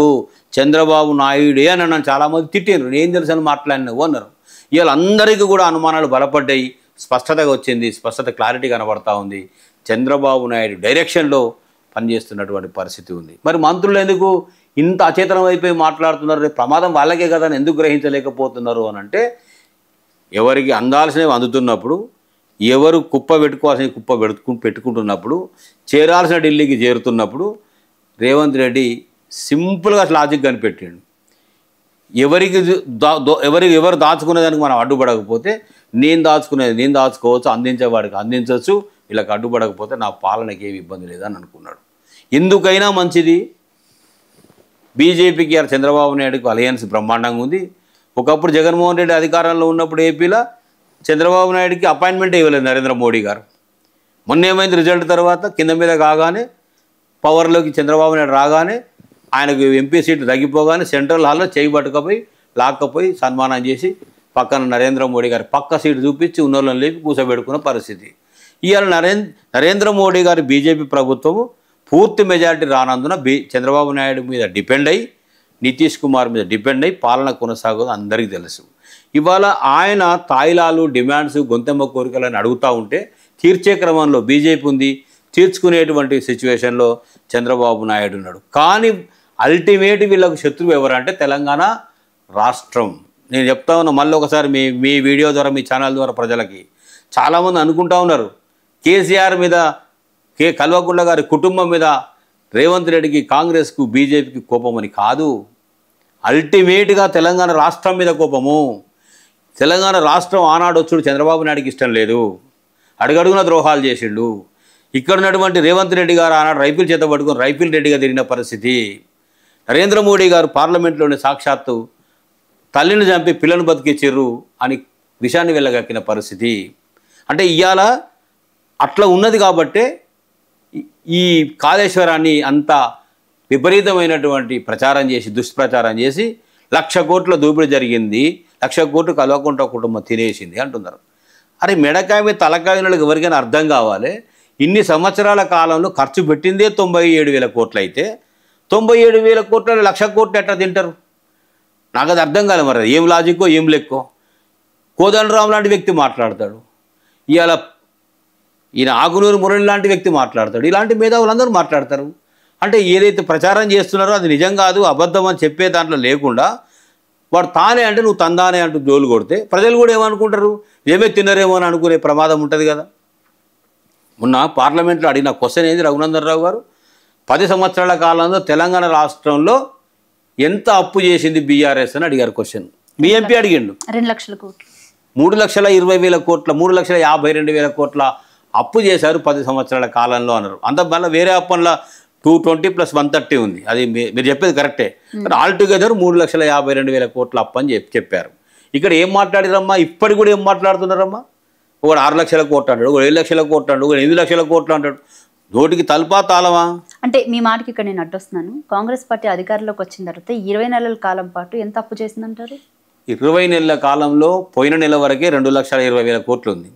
Speaker 2: చంద్రబాబు నాయుడే అని నన్ను చాలామంది తిట్టినారు. నేను తెలుసు అని మాట్లాడినవు అన్నారు. ఇవాళ అందరికీ కూడా అనుమానాలు బలపడ్డాయి, స్పష్టతగా వచ్చింది, స్పష్టత క్లారిటీ కనబడతా ఉంది. చంద్రబాబు నాయుడు డైరెక్షన్లో పనిచేస్తున్నటువంటి పరిస్థితి ఉంది. మరి మంత్రులు ఎందుకు ఇంత అచేతనం అయిపోయి మాట్లాడుతున్నారు? రేపు ప్రమాదం వాళ్ళకే కదా అని ఎందుకు గ్రహించలేకపోతున్నారు అని అంటే, ఎవరికి అందాల్సినవి అందుతున్నప్పుడు, ఎవరు కుప్ప పెట్టుకోవాల్సిన కుప్ప పెట్టుకుంటున్నప్పుడు, చేరాల్సిన ఢిల్లీకి చేరుతున్నప్పుడు రేవంత్ రెడ్డి సింపుల్గా లాజిక్ కనిపెట్టాడు. ఎవరు దాచుకునేదానికి మనం అడ్డుపడకపోతే నేను దాచుకోవచ్చు, అందించేవాడికి అందించవచ్చు, వీళ్ళకి అడ్డుపడకపోతే నా పాలనకి ఏమి ఇబ్బంది లేదని అనుకున్నాడు. ఎందుకైనా మంచిది. బీజేపీకి చంద్రబాబు నాయుడుకు అలయన్స్ బ్రహ్మాండంగా ఉంది. ఒకప్పుడు జగన్మోహన్ రెడ్డి అధికారంలో ఉన్నప్పుడు ఏపీలో చంద్రబాబు నాయుడుకి అపాయింట్మెంట్ ఇవ్వలేదు నరేంద్ర మోడీ గారు. మొన్న ఏమైంది? రిజల్ట్ తర్వాత కింద మీద కాగానే, పవర్లోకి చంద్రబాబు నాయుడు రాగానే, ఆయనకు ఎంపీ సీటు తగ్గిపోగానే సెంట్రల్ హాల్లో చేయి పట్టుకపోయి లాక్కపోయి సన్మానం చేసి పక్కన నరేంద్ర మోడీ గారి పక్క సీటు చూపించి ఉన్నోళ్ళని లేపి కూర్చోబెట్టుకున్న పరిస్థితి. ఇవాళ నరేంద్ర మోడీ గారి బీజేపీ ప్రభుత్వము పూర్తి మెజారిటీ రానందున చంద్రబాబు నాయుడు మీద డిపెండ్ అయ్యి, నితీష్ కుమార్ మీద డిపెండ్ అయ్యి పాలన కొనసాగదు అందరికీ తెలుసు. ఇవాళ ఆయన తాయిలాలు, డిమాండ్స్, గొంతెమ్మ కోరికలను అడుగుతూ ఉంటే తీర్చే క్రమంలో బీజేపీ ఉంది, తీర్చుకునేటువంటి సిచ్యువేషన్లో చంద్రబాబు నాయుడు ఉన్నాడు. కానీ అల్టిమేట్ వీళ్ళకు శత్రువు ఎవరంటే తెలంగాణ రాష్ట్రం. నేను చెప్తా ఉన్నా మళ్ళీ ఒకసారి మీ వీడియో ద్వారా, మీ ఛానల్ ద్వారా ప్రజలకి చాలామంది అనుకుంటా ఉన్నారు కేసీఆర్ మీద, కల్వకుంట్ల గారి కుటుంబం మీద రేవంత్ రెడ్డికి, కాంగ్రెస్కు, బీజేపీకి కోపమని. కాదు, అల్టిమేట్గా తెలంగాణ రాష్ట్రం మీద కోపము. తెలంగాణ రాష్ట్రం ఆనాడు వచ్చుడు చంద్రబాబు నాయుడికి ఇష్టం లేదు, అడుగడుగున ద్రోహాలు చేసిండు. ఇక్కడ ఉన్నటువంటి రేవంత్ రెడ్డి గారు ఆనాడు రైఫిల్ చేత పట్టుకొని రైఫిల్ రెడ్డిగా తిరిగిన పరిస్థితి. నరేంద్ర మోడీ గారు పార్లమెంట్లోనే సాక్షాత్తు తల్లిని చంపి పిల్లను బతికిచ్చిర్రు అని విషయాన్ని వెళ్ళగక్కిన పరిస్థితి. అంటే ఇవాళ అట్లా ఉన్నది కాబట్టే ఈ కాళేశ్వరాన్ని అంత విపరీతమైనటువంటి ప్రచారం చేసి, దుష్ప్రచారం చేసి 1,00,000 కోట్ల దోపిడీ జరిగింది, 1,00,000 కోట్లు కల్వకుంట్ల కుటుంబం తినేసింది అంటున్నారు. అరే మెడకాయ మీద తలకాయ ఎవరికైనా అర్థం కావాలి. ఇన్ని సంవత్సరాల కాలంలో ఖర్చు పెట్టిందే 97,000 కోట్లు అయితే 97,000 కోట్ల 1,00,000 కోట్లు ఎట్లా తింటారు? నాకు అది అర్థం కాలేదు. మరి ఏం లాజిక్కో ఏం లెక్కో. కోదండరాం లాంటి వ్యక్తి మాట్లాడతాడు, ఇవాళ ఈయన ఆకునూరు మురళి లాంటి వ్యక్తి మాట్లాడతాడు, ఇలాంటి మేధావులందరూ మాట్లాడతారు. అంటే ఏదైతే ప్రచారం చేస్తున్నారో అది నిజం కాదు, అబద్ధం అని చెప్పే దాంట్లో లేకుండా వాడు తానే అంటే నువ్వు తందానే అంటూ జోలు కొడితే ప్రజలు కూడా ఏమనుకుంటారు? ఏమే తిన్నారేమో అని అనుకునే ప్రమాదం ఉంటుంది కదా. మొన్న పార్లమెంట్లో అడిగిన క్వశ్చన్ ఏంది రఘునందన్ రావు గారు, 10 సంవత్సరాల కాలంలో తెలంగాణ రాష్ట్రంలో ఎంత అప్పు చేసింది బీఆర్ఎస్ అని అడిగారు క్వశ్చన్. మీ ఎంపీ అడిగిండు
Speaker 1: 2 లక్షల కోట్లు,
Speaker 2: 3,20,000 కోట్ల 3,52,000 కోట్ల అప్పు చేశారు 10 సంవత్సరాల కాలంలో అన్నారు. అంత మళ్ళీ వేరే అప్పుల్లో 220 + 130 ఉంది. అది మీరు చెప్పేది కరెక్టే. ఆల్టుగెదర్ 3,52,000 కోట్ల అప్పు అని చెప్పారు. ఇక్కడ ఏం మాట్లాడిరమ్మా? ఇప్పటికి కూడా ఏం మాట్లాడుతున్నారమ్మా? ఒకడు 6 లక్షల కోట్లు అంటాడు, ఒకడు 7 లక్షల కోట్లు అంటాడు, ఒకడు 8 లక్షల కోట్లు అంటాడు. నోటికి తల్పా తాళమా?
Speaker 1: అంటే మీ మాటకి ఇక్కడ నేను అడ్డొస్తున్నాను. కాంగ్రెస్ పార్టీ అధికారంలోకి వచ్చిన తర్వాత 20 నెలల కాలం పాటు ఎంత అప్పు చేసిందంటారు?
Speaker 2: 20 నెలల కాలంలో పోయిన నెల వరకే 2,20,000 కోట్లు ఉంది.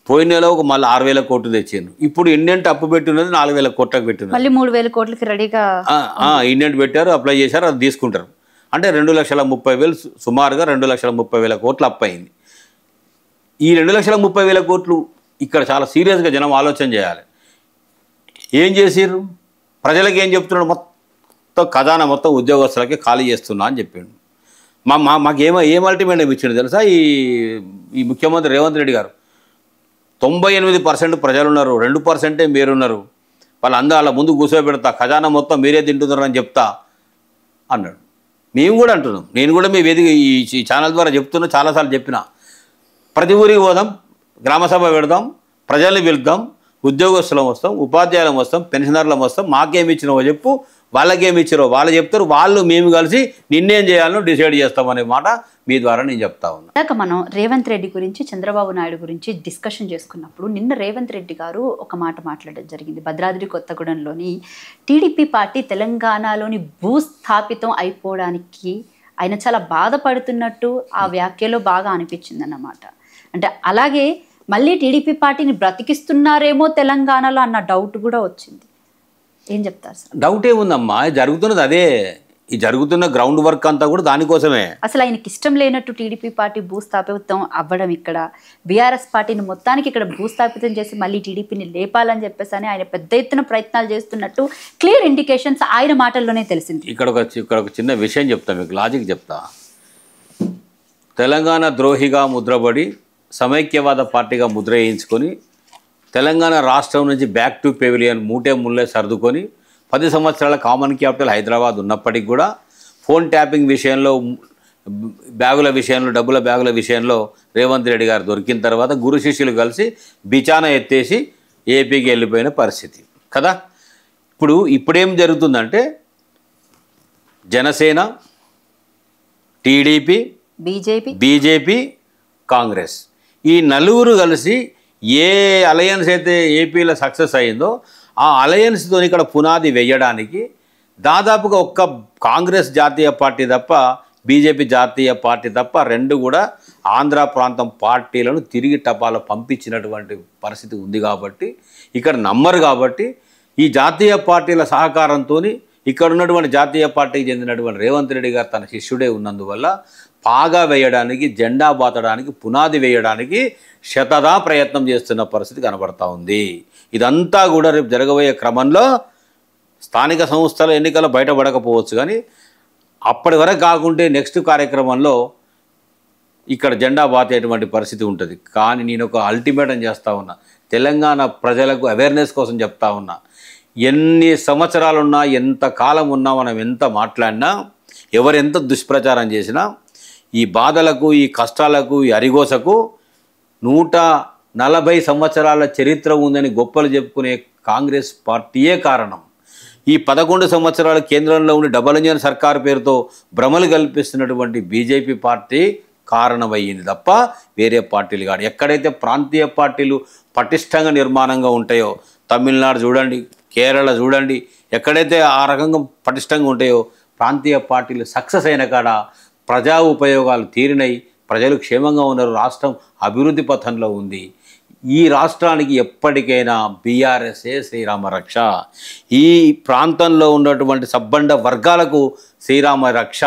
Speaker 2: పోయిన నెల ఒక మళ్ళీ 6,000 కోట్లు తెచ్చాను. ఇప్పుడు ఇండియెంట్ అప్పు పెట్టినది 4,000 కోట్లకు పెట్టినది.
Speaker 1: మళ్ళీ 3,000 కోట్లకి రెడీగా
Speaker 2: ఇండియెంట్ పెట్టారు, అప్లై చేశారు, అది తీసుకుంటారు. అంటే 2,30,000 సుమారుగా 2,30,000 కోట్లు అప్పు అయింది. ఈ 2,30,000 కోట్లు ఇక్కడ చాలా సీరియస్గా జనం ఆలోచన చేయాలి. ఏం చేసిర్రు? ప్రజలకు ఏం చెప్తున్నాడు? మొత్తం ఖజానా మొత్తం ఉద్యోగస్తులకి ఖాళీ చేస్తున్నా అని చెప్పిండు. మాకు ఏం అల్టిమేటం ఇచ్చిండు తెలుసా? ఈ ముఖ్యమంత్రి రేవంత్ రెడ్డి గారు 98% ప్రజలు ఉన్నారు, 2%ఏ మీరున్నారు, వాళ్ళందరూ వాళ్ళ ముందు కూర్చోబెడతా, ఖజానా మొత్తం మీరే తింటున్నారని చెప్తా అన్నాడు. మేము కూడా అంటున్నాం, నేను కూడా మీ వేదిక ఈ ఛానల్ ద్వారా చెప్తున్నా, చాలాసార్లు చెప్పిన, ప్రతి ఊరికి పోదాం, గ్రామసభ పెడదాం, ప్రజల్ని పిలుద్దాం, ఉద్యోగస్తులం వస్తాం, ఉపాధ్యాయులం వస్తాం, పెన్షనర్లం వస్తాం, మాకేమి ఇచ్చినావో చెప్పు, వాళ్ళకేమి ఇచ్చారో వాళ్ళు చెప్తారు, వాళ్ళు మేము కలిసి నిన్నేం చేయాలో డిసైడ్ చేస్తామనే మాట మీ ద్వారా నేను చెప్తా ఉన్నా.
Speaker 1: ఇందాక మనం రేవంత్ రెడ్డి గురించి, చంద్రబాబు నాయుడు గురించి డిస్కషన్ చేసుకున్నప్పుడు నిన్న రేవంత్ రెడ్డి గారు ఒక మాట మాట్లాడడం జరిగింది. భద్రాద్రి కొత్తగూడెంలోని టీడీపీ పార్టీ తెలంగాణలోని భూస్థాపితం అయిపోవడానికి ఆయన చాలా బాధపడుతున్నట్టు ఆ వ్యాఖ్యలో బాగా అనిపించింది అన్నమాట. అంటే అలాగే మళ్ళీ టీడీపీ పార్టీని బ్రతికిస్తున్నారేమో తెలంగాణలో అన్న డౌట్ కూడా వచ్చింది. ఏం చెప్తారు సార్?
Speaker 2: డౌట్ ఏముందమ్మా, జరుగుతున్నది అదే. ఈ జరుగుతున్న గ్రౌండ్ వర్క్ అంతా కూడా దానికోసమే.
Speaker 1: అసలు ఆయనకి ఇష్టం లేనట్టు టీడీపీ పార్టీ భూస్థాపితం అవ్వడం, ఇక్కడ బీఆర్ఎస్ పార్టీని మొత్తానికి ఇక్కడ భూస్థాపితం చేసి మళ్ళీ టీడీపీని లేపాలని చెప్పేసి అని ఆయన పెద్ద ఎత్తున ప్రయత్నాలు చేస్తున్నట్టు క్లియర్ ఇండికేషన్స్ ఆయన మాటల్లోనే తెలిసింది.
Speaker 2: ఇక్కడ ఒక చిన్న విషయం చెప్తా, మీకు లాజిక్ చెప్తా. తెలంగాణ ద్రోహిగా ముద్రపడి సమైక్యవాద పార్టీగా ముద్ర వేయించుకొని తెలంగాణ రాష్ట్రం నుంచి బ్యాక్ టు పెవిలియన్ మూటే ముల్లే సర్దుకొని 10 సంవత్సరాల కామన్ క్యాపిటల్ హైదరాబాద్ ఉన్నప్పటికీ కూడా ఫోన్ ట్యాపింగ్ విషయంలో, బ్యాగుల విషయంలో, డబ్బుల బ్యాగుల విషయంలో రేవంత్ రెడ్డి గారు దొరికిన తర్వాత గురు శిష్యులు కలిసి బిచానా ఎత్తేసి ఏపీకి వెళ్ళిపోయిన పరిస్థితి కదా. ఇప్పుడేం జరుగుతుందంటే జనసేన, టీడీపీ, బీజేపీ, కాంగ్రెస్ ఈ నలుగురు కలిసి ఏ అలయన్స్ అయితే ఏపీలో సక్సెస్ అయిందో ఆ అలయన్స్తో ఇక్కడ పునాది వేయడానికి దాదాపుగా ఒక్క కాంగ్రెస్ జాతీయ పార్టీ తప్ప, బీజేపీ జాతీయ పార్టీ తప్ప రెండు కూడా ఆంధ్ర ప్రాంతం పార్టీలను తిరిగి టపాలో పంపించినటువంటి పరిస్థితి ఉంది. కాబట్టి ఇక్కడ నమ్మరు. కాబట్టి ఈ జాతీయ పార్టీల సహకారంతో ఇక్కడ ఉన్నటువంటి జాతీయ పార్టీకి చెందినటువంటి రేవంత్ రెడ్డి గారు తన శిష్యుడే ఉన్నందువల్ల పాగా వేయడానికి, జెండా బాతడానికి, పునాది వేయడానికి శతదా ప్రయత్నం చేస్తున్న పరిస్థితి కనబడతా ఉంది. ఇదంతా కూడా రేపు జరగబోయే క్రమంలో స్థానిక సంస్థల ఎన్నికలు బయటపడకపోవచ్చు, కానీ అప్పటి వరకు కాకుంటే నెక్స్ట్ కార్యక్రమంలో ఇక్కడ జెండా బాతేటువంటి పరిస్థితి ఉంటుంది. కానీ నేను ఒక అల్టిమేటం చేస్తూ ఉన్నా, తెలంగాణ ప్రజలకు అవేర్నెస్ కోసం చెప్తా ఉన్నా, ఎన్ని సంవత్సరాలున్నా, ఎంత కాలం ఉన్నా, మనం ఎంత మాట్లాడినా, ఎవరెంత దుష్ప్రచారం చేసినా, ఈ బాధలకు, ఈ కష్టాలకు, ఈ అరిగోసకు 140 సంవత్సరాల చరిత్ర ఉందని గొప్పలు చెప్పుకునే కాంగ్రెస్ పార్టీయే కారణం. ఈ 11 సంవత్సరాల కేంద్రంలో ఉండి డబల్ ఇంజన్ సర్కారు పేరుతో భ్రమలు కల్పిస్తున్నటువంటి బీజేపీ పార్టీ కారణమయ్యింది తప్ప వేరే పార్టీలు కాదు. ఎక్కడైతే ప్రాంతీయ పార్టీలు పటిష్టంగా నిర్మాణంగా ఉంటాయో, తమిళనాడు చూడండి, కేరళ చూడండి, ఎక్కడైతే ఆ రకంగా పటిష్టంగా ఉంటాయో ప్రాంతీయ పార్టీలు సక్సెస్ అయిన కాడ ప్రజా ఉపయోగాలు తీరినాయి, ప్రజలు క్షేమంగా ఉన్నారు, రాష్ట్రం అభివృద్ధి పథంలో ఉంది. ఈ రాష్ట్రానికి ఎప్పటికైనా బీఆర్ఎస్ఏ శ్రీరామ రక్ష. ఈ ప్రాంతంలో ఉన్నటువంటి సబ్బండ వర్గాలకు శ్రీరామ రక్ష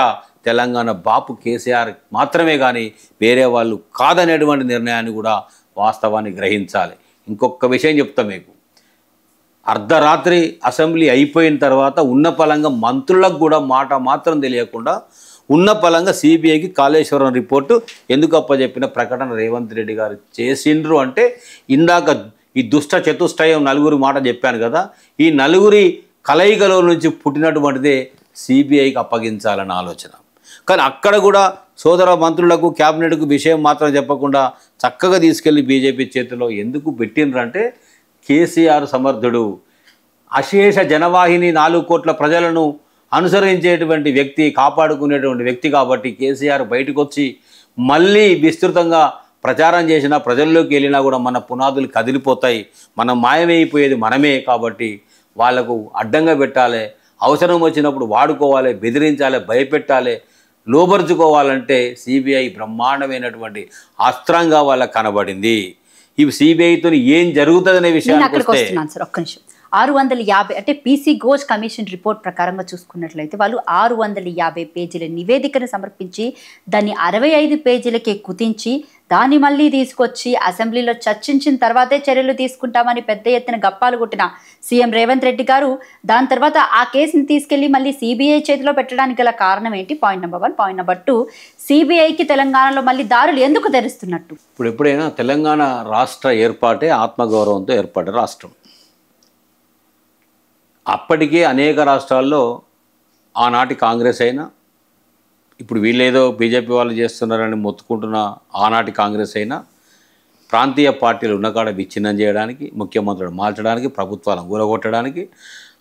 Speaker 2: తెలంగాణ బాపు కేసీఆర్ మాత్రమే, కానీ వేరే వాళ్ళు కాదనేటువంటి నిర్ణయాన్ని కూడా వాస్తవాన్ని గ్రహించాలి. ఇంకొక విషయం చెప్తా మీకు, అర్ధరాత్రి అసెంబ్లీ అయిపోయిన తర్వాత ఉన్న పలంగా మంత్రులకు కూడా మాట మాత్రం తెలియకుండా ఉన్న పలంగా సిబిఐకి కాళేశ్వరం రిపోర్టు ఎందుకు అప్పచెప్పిన ప్రకటన రేవంత్ రెడ్డి గారు చేసిండ్రు అంటే, ఇందాక ఈ దుష్ట చతుష్టయం నలుగురి మాట చెప్పాను కదా, ఈ నలుగురి కలయికలో నుంచి పుట్టినటువంటిదే సిబిఐకి అప్పగించాలన్న ఆలోచన. కానీ అక్కడ కూడా సోదర మంత్రులకు క్యాబినెట్కు విషయం మాత్రం చెప్పకుండా చక్కగా తీసుకెళ్ళి బీజేపీ చేతిలో ఎందుకు పెట్టినరంటే కేసీఆర్ సమర్థుడు, అశేష జనవాహిని 4 కోట్ల ప్రజలను అనుసరించేటువంటి వ్యక్తి, కాపాడుకునేటువంటి వ్యక్తి కాబట్టి కేసీఆర్ బయటకు వచ్చి మళ్ళీ విస్తృతంగా ప్రచారం చేసినా ప్రజల్లోకి వెళ్ళినా కూడా మన పునాదులు కదిలిపోతాయి, మనం మాయమైపోయేది మనమే. కాబట్టి వాళ్లకు అడ్డంగా పెట్టాలి, అవసరం వచ్చినప్పుడు వాడుకోవాలి, బెదిరించాలి, భయపెట్టాలి, లోబరుచుకోవాలంటే సిబిఐ బ్రహ్మాండమైనటువంటి అస్త్రంగా వాళ్ళకు కనబడింది. ఇవి సిబిఐతో ఏం జరుగుతుందనే విషయానికి వస్తే
Speaker 1: 650 అంటే పీసీ ఘోష్ కమిషన్ రిపోర్ట్ ప్రకారంగా చూసుకున్నట్లయితే వాళ్ళు 650 పేజీల నివేదికను సమర్పించి దాన్ని 65 పేజీలకే కుదించి దాన్ని మళ్ళీ తీసుకొచ్చి అసెంబ్లీలో చర్చించిన తర్వాతే చర్యలు తీసుకుంటామని పెద్ద ఎత్తున గప్పాలు కొట్టిన సీఎం రేవంత్ రెడ్డి గారు దాని తర్వాత ఆ కేసుని తీసుకెళ్లి మళ్ళీ సిబిఐ చేతిలో పెట్టడానికి గల కారణం ఏంటి? Point number 1. పాయింట్ నెంబర్ 2, సిబిఐకి తెలంగాణలో మళ్ళీ దారులు ఎందుకు తెరుస్తున్నట్టు?
Speaker 2: ఇప్పుడు ఎప్పుడైనా తెలంగాణ రాష్ట్ర ఏర్పాటే ఆత్మగౌరవంతో ఏర్పడే రాష్ట్రం. అప్పటికే అనేక రాష్ట్రాల్లో ఆనాటి కాంగ్రెస్ అయినా, ఇప్పుడు వీళ్ళేదో బీజేపీ వాళ్ళు చేస్తున్నారని మొత్తుకుంటున్న ఆనాటి కాంగ్రెస్ అయినా, ప్రాంతీయ పార్టీలు ఉన్నకాడ విచ్ఛిన్నం చేయడానికి, ముఖ్యమంత్రులు మార్చడానికి, ప్రభుత్వాలను కూలగొట్టడానికి,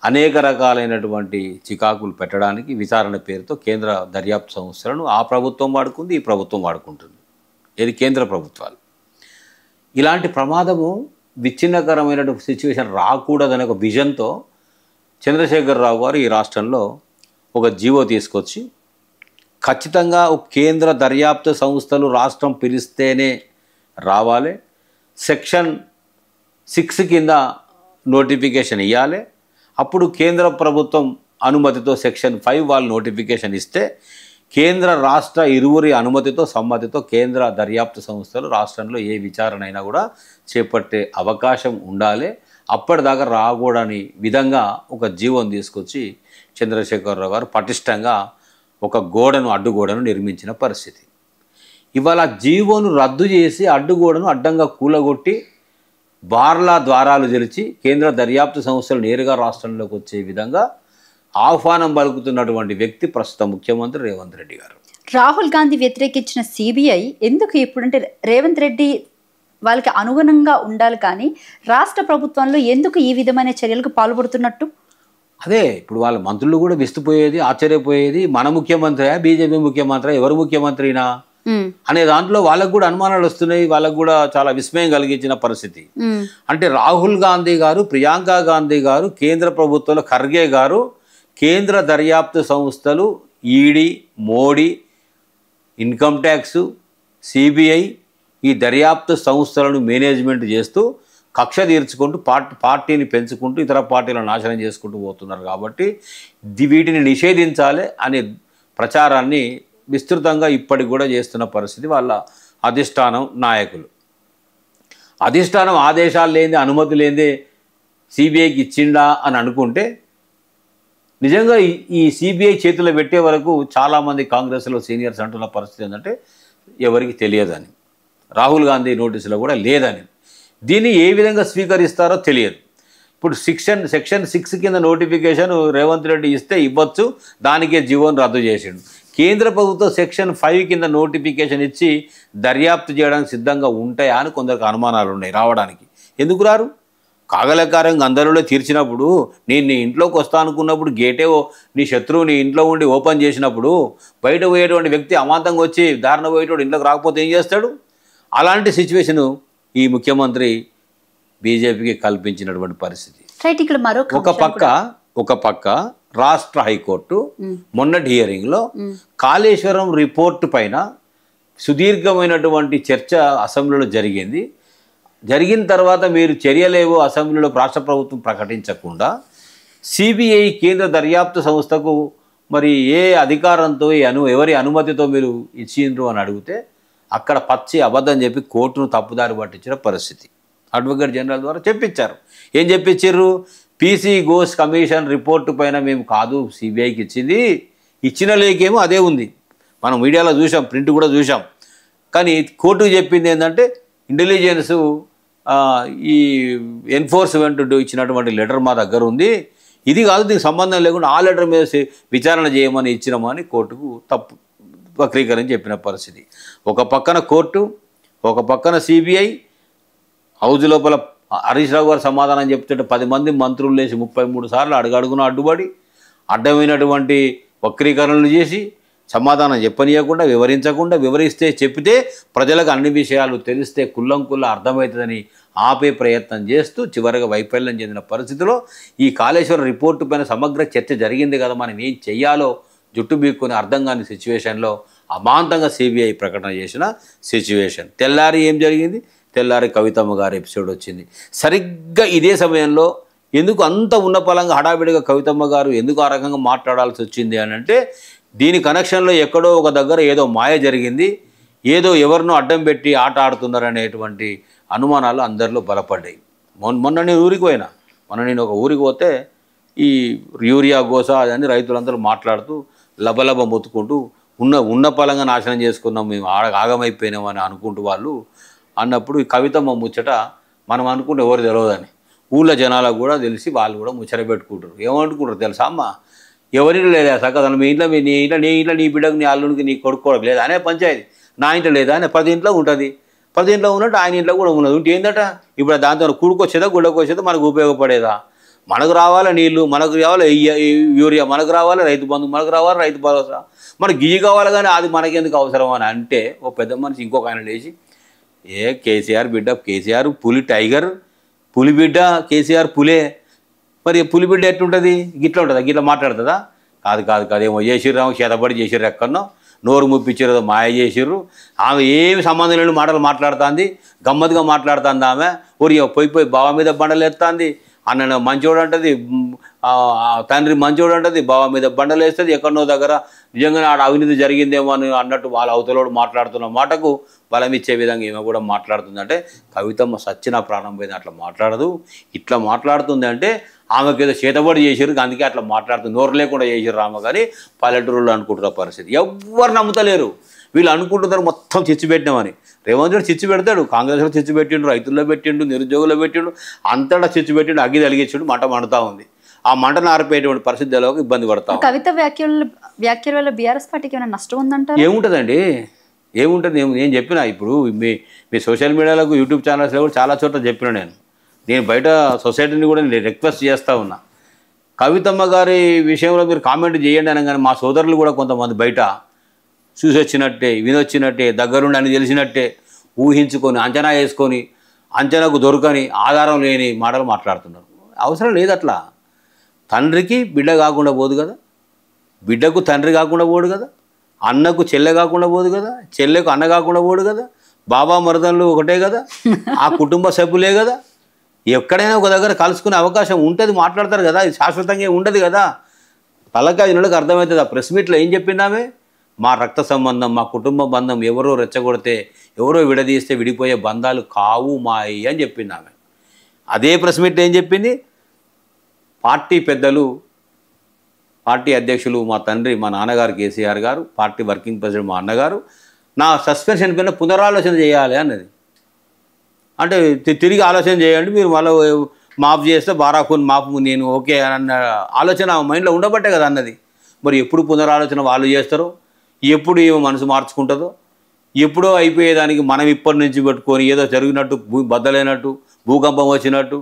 Speaker 2: అనేక రకాలైనటువంటి చికాకులు పెట్టడానికి విచారణ పేరుతో కేంద్ర దర్యాప్తు సంస్థలను ఆ ప్రభుత్వం వాడుకుంది, ఈ ప్రభుత్వం వాడుకుంటుంది. ఇది కేంద్ర ప్రభుత్వాలు. ఇలాంటి ప్రమాదము, విచ్ఛిన్నకరమైనటువంటి సిచ్యువేషన్ రాకూడదనే ఒక విజన్తో చంద్రశేఖరరావు గారు ఈ రాష్ట్రంలో ఒక జీవో తీసుకొచ్చి ఖచ్చితంగా కేంద్ర దర్యాప్తు సంస్థలు రాష్ట్రం పిలిస్తేనే రావాలి, సెక్షన్ 6 కింద నోటిఫికేషన్ ఇవ్వాలి, అప్పుడు కేంద్ర ప్రభుత్వం అనుమతితో సెక్షన్ 5 వాళ్ళు నోటిఫికేషన్ ఇస్తే కేంద్ర రాష్ట్ర ఇరువురి అనుమతితో సమ్మతితో కేంద్ర దర్యాప్తు సంస్థలు రాష్ట్రంలో ఏ విచారణ అయినా కూడా చేపట్టే అవకాశం ఉండాలి. అప్పటిదాకా రాకూడని విధంగా ఒక జీవోని తీసుకొచ్చి చంద్రశేఖరరావు గారు పటిష్టంగా ఒక అడ్డుగోడను నిర్మించిన పరిస్థితి. ఇవాళ జీవోను రద్దు చేసి అడ్డుగోడను అడ్డంగా కూలగొట్టి బార్లా ద్వారాలు తెరిచి కేంద్ర దర్యాప్తు సంస్థలు నేరుగా రాష్ట్రంలోకి వచ్చే విధంగా ఆహ్వానం పలుకుతున్నటువంటి వ్యక్తి ప్రస్తుత ముఖ్యమంత్రి రేవంత్ రెడ్డి గారు.
Speaker 1: రాహుల్ గాంధీ వ్యతిరేకించిన సిబిఐ ఎందుకు ఇప్పుడంటే రేవంత్ రెడ్డి వాళ్ళకి అనుగుణంగా ఉండాలి, కానీ రాష్ట్ర ప్రభుత్వంలో ఎందుకు ఈ విధమైన చర్యలకు పాల్పడుతున్నట్టు?
Speaker 2: అదే ఇప్పుడు వాళ్ళ మంత్రులు కూడా విస్తుపోయేది, ఆశ్చర్యపోయేది, మన ముఖ్యమంత్రి బీజేపీ ముఖ్యమంత్రి, ఎవరు ముఖ్యమంత్రినా అనే దాంట్లో వాళ్ళకు కూడా అనుమానాలు వస్తున్నాయి. వాళ్ళకు కూడా చాలా విస్మయం కలిగించిన పరిస్థితి. అంటే రాహుల్ గాంధీ గారు, ప్రియాంక గాంధీ గారు, కేంద్ర ప్రభుత్వంలో ఖర్గే గారు, కేంద్ర దర్యాప్తు సంస్థలు ED, Modi, income tax, CBI ఈ దర్యాప్తు సంస్థలను మేనేజ్మెంట్ చేస్తూ కక్ష తీర్చుకుంటూ పార్టీని పెంచుకుంటూ ఇతర పార్టీలను నాశనం చేసుకుంటూ పోతున్నారు. కాబట్టి వీటిని నిషేధించాలి అనే ప్రచారాన్ని విస్తృతంగా ఇప్పటికి కూడా చేస్తున్న పరిస్థితి వాళ్ళ అధిష్టానం నాయకులు. అధిష్టానం ఆదేశాలు లేనిదే, అనుమతి లేనిదే సిబిఐకి ఇచ్చిండా అని అనుకుంటే నిజంగా ఈ సిబిఐ చేతిలో పెట్టే వరకు చాలామంది కాంగ్రెస్లో సీనియర్స్ అంటున్న పరిస్థితి ఏంటంటే ఎవరికి తెలియదని, రాహుల్ గాంధీ నోటీసులో కూడా లేదని, దీన్ని ఏ విధంగా స్వీకరిస్తారో తెలియదు. ఇప్పుడు సెక్షన్ 6 కింద నోటిఫికేషన్ రేవంత్ రెడ్డి ఇస్తే ఇవ్వచ్చు, దానికే జీవోను రద్దు చేసిండు. కేంద్ర ప్రభుత్వం సెక్షన్ 5 కింద నోటిఫికేషన్ ఇచ్చి దర్యాప్తు చేయడానికి సిద్ధంగా ఉంటాయా అని కొందరికి అనుమానాలు ఉన్నాయి. రావడానికి ఎందుకు రారు? కాగలకారంగా అందరిలో తీర్చినప్పుడు, నేను నీ ఇంట్లోకి వస్తా అనుకున్నప్పుడు గేటేవో నీ శత్రువు నీ ఇంట్లో ఉండి ఓపెన్ చేసినప్పుడు బయట పోయేటువంటి వ్యక్తి అమాంతంగా వచ్చి దారిన పోయేటోడు ఇంట్లోకి రాకపోతే ఏం చేస్తాడు? అలాంటి సిచ్యువేషను ఈ ముఖ్యమంత్రి బీజేపీకి కల్పించినటువంటి పరిస్థితి. ఒక పక్క రాష్ట్ర హైకోర్టు మొన్నటి హియరింగ్లో కాళేశ్వరం రిపోర్టు పైన సుదీర్ఘమైనటువంటి చర్చ అసెంబ్లీలో జరిగిన తర్వాత మీరు చర్యలేవో అసెంబ్లీలో రాష్ట్ర ప్రభుత్వం ప్రకటించకుండా సిబిఐ కేంద్ర దర్యాప్తు సంస్థకు మరి ఏ అధికారంతో ఎవరి అనుమతితో మీరు ఇచ్చిండ్రు అని అడిగితే అక్కడ పచ్చి అబద్ధం చెప్పి కోర్టును తప్పుదారి పట్టించిన పరిస్థితి అడ్వకేట్ జనరల్ ద్వారా చెప్పించారు. ఏం చెప్పించారు? పీసీ ఘోష్ కమిషన్ రిపోర్టు పైన మేము కాదు సిబిఐకి ఇచ్చిన లేకేమో అదే ఉంది, మనం మీడియాలో చూసాం, ప్రింట్ కూడా చూసాం. కానీ కోర్టుకు చెప్పింది ఏంటంటే ఇంటెలిజెన్స్ ఈ ఎన్ఫోర్స్మెంట్ ఇచ్చినటువంటి లెటర్ మా దగ్గర ఉంది, ఇది కాదు, దీనికి సంబంధం లేకుండా ఆ లెటర్ మీద విచారణ చేయమని ఇచ్చినామని కోర్టుకు తప్పు వక్రీకరించి చెప్పిన పరిస్థితి. ఒక పక్కన కోర్టు, ఒక పక్కన సిబిఐ, హౌజ్ లోపల హరీష్ రావు గారు సమాధానం చెప్తుంటే 10 మంది మంత్రులు లేచి 33 సార్లు అడుగడుగున అడ్డుపడి అడ్డమైనటువంటి వక్రీకరణలు చేసి సమాధానం చెప్పనీయకుండా, వివరించకుండా, వివరిస్తే చెప్పితే ప్రజలకు అన్ని విషయాలు తెలిస్తే కుల్లంకుల్లా అర్థమవుతుందని ఆపే ప్రయత్నం చేస్తూ చివరిగా వైఫల్యం చెందిన పరిస్థితిలో ఈ కాళేశ్వరం రిపోర్టు పైన సమగ్ర చర్చ జరిగింది కదా, మనం ఏం చెయ్యాలో జుట్టు బీక్కుని అర్థం కాని సిచ్యువేషన్లో అమాంతంగా సిబిఐ ప్రకటన చేసిన సిచ్యువేషన్. తెల్లారి ఏం జరిగింది? తెల్లారి కవితమ్మ గారి ఎపిసోడ్ వచ్చింది. సరిగ్గా ఇదే సమయంలో ఎందుకు అంత ఉన్నపలంగా హడావిడిగా కవితమ్మ గారు ఎందుకు ఆ రకంగా మాట్లాడాల్సి వచ్చింది అని అంటే, దీని కనెక్షన్లో ఎక్కడో ఒక దగ్గర ఏదో మాయ జరిగింది, ఏదో ఎవరినో అడ్డం పెట్టి ఆట ఆడుతున్నారనేటువంటి అనుమానాలు అందరిలో బలపడ్డాయి. మొన్న నేను ఊరికి పోయినా, నేను ఒక ఊరికి పోతే ఈ యూరియా గోస అని రైతులందరూ మాట్లాడుతూ లబలబ మొత్తుకుంటూ ఉన్న పలంగా నాశనం చేసుకున్నాం, మేము ఆగమైపోయినామని అనుకుంటూ వాళ్ళు అన్నప్పుడు ఈ కవితమ్మ ముచ్చట మనం అనుకుంటే ఎవరు తెలియదని ఊళ్ళో జనాలకు కూడా తెలిసి వాళ్ళు కూడా ముచ్చట పెట్టుకుంటారు. ఏమనుకుంటారు తెలుసా అమ్మ, ఎవరింట్లో లేదా సగం మీ ఇంట్లో నీ ఇంట్లో నీ బిడ్డకు నీ అల్లునికి నీ కొడుకోవడం లేదా అనే పంచాయతీ, నా ఇంట్లో లేదా అనే 10 ఇంట్లో ఉంటుంది, 10 ఇంట్లో ఉన్నట్టు ఆయన ఇంట్లో కూడా ఉన్నది. ఉంటే ఏంటంట ఇప్పుడు దాంతో కూడుకొచ్చేదా గుళ్ళకొచ్చేదా మనకు ఉపయోగపడేదా? మనకు రావాలా నీళ్ళు, మనకు రావాలి యూరియా, మనకు రావాలి రైతు బంధు, మనకు రావాలి రైతు భరోసా, మనకు గియ్యి కావాలి కానీ అది మనకెందుకు అవసరం అని అంటే ఓ పెద్ద మనిషి ఇంకొక ఆయన లేచి, కేసీఆర్ బిడ్డ, కేసీఆర్ పులి టైగర్, పులి బిడ్డ కేసీఆర్ పులే, మరి పులి బిడ్డ ఎట్లుంటుంది? గిట్లా ఉంటుందా? గిట్లా మాట్లాడుతుందా? కాదు ఏమో చేసిర్రు, చేతబడి చేసిర్రు, ఎక్కడనో నోరు ముప్పించారు, మాయ చేసిర్రు, ఆమె ఏమి సంబంధం లేని మాటలు మాట్లాడుతుంది, గమ్మత్తుగా మాట్లాడుతుంది ఆమె. ఊరి పోయి బావ మీద బండలు ఎత్తుంది, అన్న మంచోడు అంటది, తండ్రి మంచోడు అంటది, బావ మీద బండలు వేస్తుంది, ఎక్కడనో దగ్గర నిజంగానే ఆడ అవినీతి జరిగిందేమో అని అన్నట్టు వాళ్ళ అవతలోడు మాట్లాడుతున్న మాటకు బలం ఇచ్చే విధంగా ఈమె కూడా మాట్లాడుతుంది. అంటే కవితమ్మ సచ్చిన ప్రాణం పోయింది, అట్లా మాట్లాడదు. ఇట్లా మాట్లాడుతుంది అంటే ఆమెకు ఏదో చేతబడి చేసిర్రు, అందుకే అట్లా మాట్లాడుతుంది, నోరు లేకుండా చేసిర్రు ఆమె. కానీ పల్లెటూరులో అనుకుంటున్న పరిస్థితి ఎవ్వరు నమ్ముతలేరు. వీళ్ళు అనుకుంటున్నారు మొత్తం చిచ్చు పెట్టినామని. రేవంత్ రెడ్డి చిచ్చు పెడతాడు, కాంగ్రెస్లో చిచ్చు పెట్టిండు, రైతుల్లో పెట్టిండు, నిరుద్యోగుల్లో పెట్టిండు, అంతటా చిచ్చు పెట్టిండు, అగ్గి తలిగించాడు, మంట మండుతూ ఉంది. ఆ మంటను ఆరిపోయేటువంటి పరిస్థితులకు ఇబ్బంది పడతాం.
Speaker 1: కవిత వ్యాఖ్యల వల్ల బీఆర్ఎస్ పార్టీకి ఏమైనా నష్టం ఉందంటారు?
Speaker 2: ఏముంటుందండి, ఏముంటుంది? నేను చెప్పిన ఇప్పుడు మీ సోషల్ మీడియాలకు యూట్యూబ్ ఛానల్స్లో కూడా చాలా చోట్ల చెప్పిన నేను బయట సొసైటీని కూడా నేను రిక్వెస్ట్ చేస్తూ ఉన్నా, కవితమ్మ గారి విషయంలో మీరు కామెంట్ చేయండి అని. కానీ మా సోదరులు కూడా కొంతమంది బయట చూసి వచ్చినట్టే, వినొచ్చినట్టే, దగ్గరుండి అని తెలిసినట్టే ఊహించుకొని అంచనా వేసుకొని అంచనాకు దొరకని ఆధారం లేని మాటలు మాట్లాడుతున్నారు. అవసరం లేదు అట్లా. తండ్రికి బిడ్డ కాకుండా పోదు కదా, బిడ్డకు తండ్రి కాకుండా పోడు కదా, అన్నకు చెల్లె కాకుండా పోదు కదా, చెల్లెకు అన్న కాకుండా పోడు కదా, బాబా మరదళ్ళు ఒకటే కదా, ఆ కుటుంబ సభ్యులే కదా. ఎక్కడైనా ఒక దగ్గర కలుసుకునే అవకాశం ఉంటుంది, మాట్లాడతారు కదా, ఇది శాశ్వతంగా ఉండదు కదా. తలకాయ నోళ్ళకి అర్థమవుతుంది. ఆ ప్రెస్ మీట్లో ఏం చెప్పిందామే, మా రక్త సంబంధం, మా కుటుంబ బంధం ఎవరో రెచ్చగొడితే, ఎవరో విడదీస్తే విడిపోయే బంధాలు కావు మాయి అని చెప్పింది ఆమె. అదే ప్రెస్ మీట్లో ఏం చెప్పింది, పార్టీ పెద్దలు, పార్టీ అధ్యక్షులు మా తండ్రి, మా నాన్నగారు కేసీఆర్ గారు, పార్టీ వర్కింగ్ ప్రెసిడెంట్ మా అన్నగారు నా సస్పెన్షన్ పైన పునరాలోచన చేయాలి అన్నది. అంటే తిరిగి ఆలోచన చేయండి, మీరు మళ్ళీ మాఫ్ చేస్తే బారాకుని మాఫ్ నేను ఓకే అన్న ఆలోచన మైండ్లో ఉండబట్టే కదా అన్నది. మరి ఎప్పుడు పునరాలోచన వాళ్ళు చేస్తారో, ఎప్పుడు ఏమో మనసు మార్చుకుంటుందో, ఎప్పుడో అయిపోయేదానికి మనం ఇప్పటి నుంచి పెట్టుకొని ఏదో జరిగినట్టు, బద్దలైనట్టు, భూకంపం వచ్చినట్టు,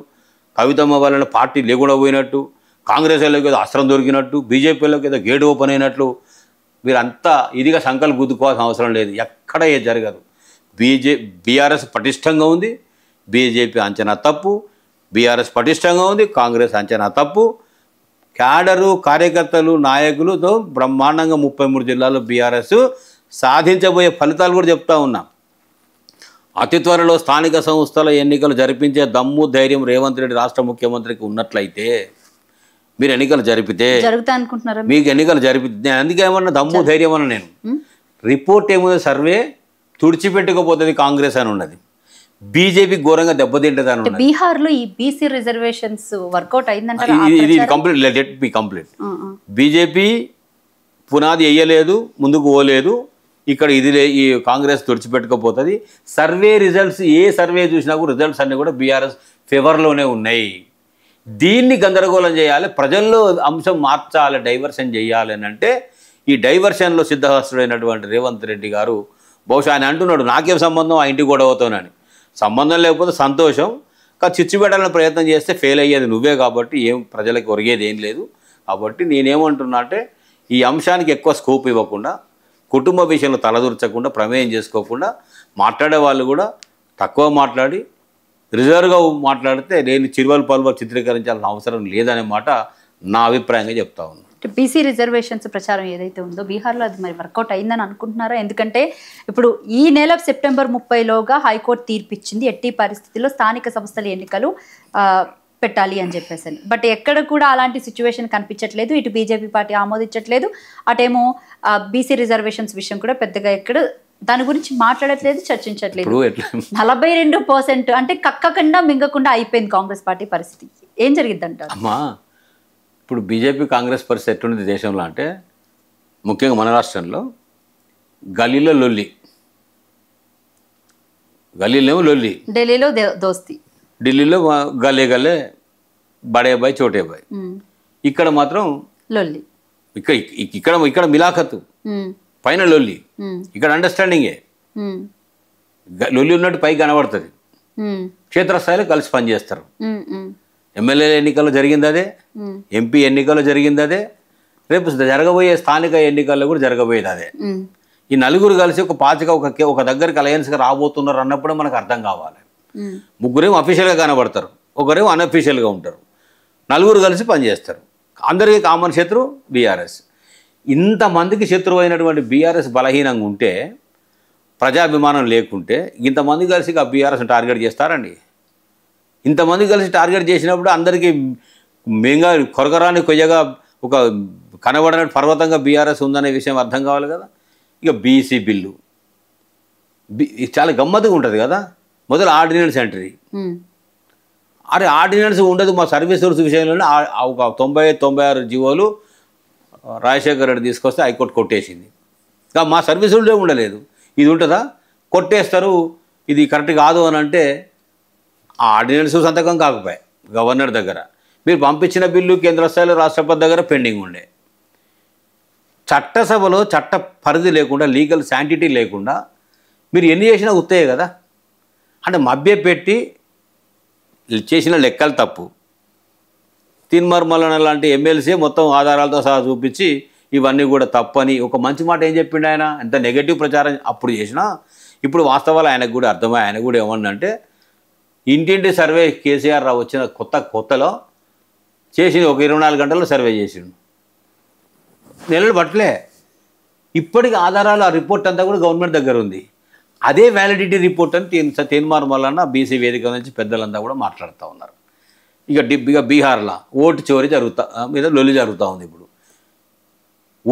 Speaker 2: కవితమ్మ వలన పార్టీ లేకుండా పోయినట్టు, కాంగ్రెస్ వాళ్ళకి ఏదో అస్త్రం దొరికినట్టు, బీజేపీలోకి ఏదో గేట్ ఓపెన్ అయినట్లు వీరంతా ఇదిగా సంకల్పం గుద్దుకోవాల్సిన అవసరం లేదు. ఎక్కడ ఏ జరగదు. బీఆర్ఎస్ పటిష్టంగా ఉంది, బీజేపీ అంచనా తప్పు, బీఆర్ఎస్ పటిష్టంగా ఉంది, కాంగ్రెస్ అంచనా తప్పు. క్యాడరు, కార్యకర్తలు, నాయకులతో బ్రహ్మాండంగా 33 జిల్లాల్లో బీఆర్ఎస్ సాధించబోయే ఫలితాలు కూడా చెప్తా ఉన్నాం. అతి త్వరలో స్థానిక సంస్థల ఎన్నికలు జరిపించే దమ్ము, ధైర్యం రేవంత్ రెడ్డి రాష్ట్ర ముఖ్యమంత్రికి ఉన్నట్లయితే, మీరు ఎన్నికలు జరిపితే
Speaker 1: జరుగుతాయి అనుకుంటున్నారా? మీకు
Speaker 2: ఎన్నికలు జరిపితే అందుకే ఏమన్నా దమ్ము ధైర్యం అన్న నేను. రిపోర్ట్ ఏముంది, సర్వే తుడిచిపెట్టుకోపోతుంది కాంగ్రెస్ అని ఉన్నది, బీజేపీ ఘోరంగా దెబ్బతింటది అని ఉన్నది.
Speaker 1: బీహార్లో ఈ బీసీ రిజర్వేషన్స్ వర్కౌట్ అయిందంటే
Speaker 2: ఇది complete, let be complete. BJP పునాది వేయలేదు, ముందుకు పోలేదు. ఇక్కడ ఇది ఈ కాంగ్రెస్ తుడిచిపెట్టుకోపోతుంది. సర్వే రిజల్ట్స్, ఏ సర్వే చూసినా కూడా రిజల్ట్స్ అన్నీ కూడా బీఆర్ఎస్ ఫేవర్లోనే ఉన్నాయి. దీన్ని గందరగోళం చేయాలి, ప్రజల్లో అంశం మార్చాలి, డైవర్షన్ చేయాలి అని అంటే ఈ డైవర్షన్లో సిద్ధహస్తుడైనటువంటి రేవంత్ రెడ్డి గారు బహుశా ఆయన అంటున్నాడు నాకేం సంబంధం ఆ ఇంటికి గొడవతోనని. సంబంధం లేకపోతే సంతోషం, కానీ చిచ్చు పెట్టాలని ప్రయత్నం చేస్తే ఫెయిల్ అయ్యేది నువ్వే కాబట్టి ఏం ప్రజలకు ఒరిగేది ఏం లేదు. కాబట్టి నేనేమంటున్నా అంటే ఈ అంశానికి ఎక్కువ స్కోప్ ఇవ్వకుండా, కుటుంబ విషయంలో తలదూర్చకుండా, ప్రమేయం చేసుకోకుండా, మాట్లాడే వాళ్ళు కూడా తక్కువ మాట్లాడి రిజర్వ్గా మాట్లాడితే నేను చిరువలు పలువలు చిత్రీకరించాల్సిన అవసరం లేదనే మాట నా అభిప్రాయంగా చెప్తా ఉన్నాను.
Speaker 1: బీసీ రిజర్వేషన్స్ ప్రచారం ఏదైతే ఉందో బీహార్లో అది మరి వర్కౌట్ అయిందని అనుకుంటున్నారా? ఎందుకంటే ఇప్పుడు ఈ నెల సెప్టెంబర్ 30లోగా హైకోర్టు తీర్పిచ్చింది ఎట్టి పరిస్థితుల్లో స్థానిక సంస్థల ఎన్నికలు పెట్టాలి అని చెప్పేసి. బట్ ఎక్కడ కూడా అలాంటి సిచ్యువేషన్ కనిపించట్లేదు. ఇటు బీజేపీ పార్టీ ఆమోదించట్లేదు, అటేమో బీసీ రిజర్వేషన్స్ విషయం కూడా పెద్దగా ఎక్కడ దాని గురించి మాట్లాడట్లేదు, చర్చించట్లేదు. 42% అంటే కక్కకుండా మింగకుండా అయిపోయింది కాంగ్రెస్ పార్టీ పరిస్థితి. ఏం జరిగిద్ది అంటారు?
Speaker 2: అమ్మా, ఇప్పుడు బీజేపీ కాంగ్రెస్ పరిస్థితి ఎట్లుంది దేశంలో అంటే, ముఖ్యంగా మన రాష్ట్రంలో గల్లీలో లొల్లి, గల్లీలో లొల్లి,
Speaker 1: ఢిల్లీలో దోస్తి,
Speaker 2: ఢిల్లీలో గల్లే గల్లే బడే బాయ్ చోటే బాయ్, ఇక్కడ మాత్రం
Speaker 1: లొల్లి,
Speaker 2: ఇక్కడ ఇక్కడ మిలాఖతు, పైన లొల్లి, ఇక్కడ అండర్స్టాండింగే. లొల్లి ఉన్నట్టు పైకి కనబడుతుంది, క్షేత్రస్థాయిలో కలిసి పనిచేస్తారు. ఎమ్మెల్యే ఎన్నికల్లో జరిగింది అదే, ఎంపీ ఎన్నికల్లో జరిగింది అదే, రేపు జరగబోయే స్థానిక ఎన్నికల్లో కూడా జరగబోయేది అదే. ఈ నలుగురు కలిసి ఒక దగ్గరికి అలయన్స్గా రాబోతున్నారు అన్నప్పుడు మనకు అర్థం కావాలి. ముగ్గురేమో అఫీషియల్గా కనబడతారు, ఒకరేమో అన్అఫీషియల్గా ఉంటారు, నలుగురు కలిసి పనిచేస్తారు. అందరికీ కామన్ శత్రువు బీఆర్ఎస్. ఇంతమందికి శత్రువు అయినటువంటి బీఆర్ఎస్ బలహీనంగా ఉంటే, ప్రజాభిమానం లేకుంటే ఇంతమంది కలిసి ఆ బీఆర్ఎస్ని టార్గెట్ చేస్తారండి. ఇంతమంది కలిసి టార్గెట్ చేసినప్పుడు అందరికీ మేంగా కొరకరాని కొయ్యగా ఒక కనబడినట్టు పర్వతంగా బీఆర్ఎస్ ఉందనే విషయం అర్థం కావాలి కదా. ఇక బీసీ బిల్లు చాలా గమ్మత్తుగా ఉంటుంది కదా. మొదలు ఆర్డినెన్స్ ఎంట్రీ, అరే ఆర్డినెన్స్ ఉండదు మా సర్వీస్ రూల్స్ విషయంలోనే ఒక 95-96 జీవోలు రాజశేఖర్ రెడ్డి తీసుకొస్తే హైకోర్టు కొట్టేసింది. ఇంకా మా సర్వీస్ రూల్సే ఉండలేదు, ఇది ఉంటుందా? కొట్టేస్తారు, ఇది కరెక్ట్ కాదు అని అంటే ఆ ఆర్డినెన్స్ సంతకం కాకపోయాయి గవర్నర్ దగ్గర. మీరు పంపించిన బిల్లు కేంద్ర స్థాయిలో రాష్ట్రపతి దగ్గర పెండింగ్ ఉండే. చట్టసభలో చట్ట పరిధి లేకుండా, లీగల్ శాంటిటీ లేకుండా మీరు ఎన్ని చేసినా ఉత్తాయి కదా. అంటే మభ్యపెట్టి చేసిన లెక్కలు తప్పు. తిన్మర్మలన లాంటి ఎమ్మెల్సీ మొత్తం ఆధారాలతో సహా చూపించి ఇవన్నీ కూడా తప్పని ఒక మంచి మాట ఏం చెప్పిండు ఆయన. ఎంత నెగటివ్ ప్రచారం అప్పుడు చేసినా ఇప్పుడు వాస్తవాలు ఆయనకు కూడా అర్థమై ఆయన కూడా ఏమన్నంటే, ఇంటింటి సర్వే కేసీఆర్ రావు వచ్చిన కొత్తలో చేసింది, ఒక 24 గంటల్లో సర్వే చేసిండు, నెలలు పట్టలే. ఇప్పటికి ఆధారాలు ఆ రిపోర్ట్ అంతా కూడా గవర్నమెంట్ దగ్గర ఉంది. అదే వ్యాలిడిటీ రిపోర్ట్ అని తీన్మార్మలన్న బీసీ వేదిక నుంచి పెద్దలంతా కూడా మాట్లాడుతూ ఉన్నారు. ఇక బీహార్లో ఓటు చోరీ మీద లొల్లి జరుగుతూ ఉంది. ఇప్పుడు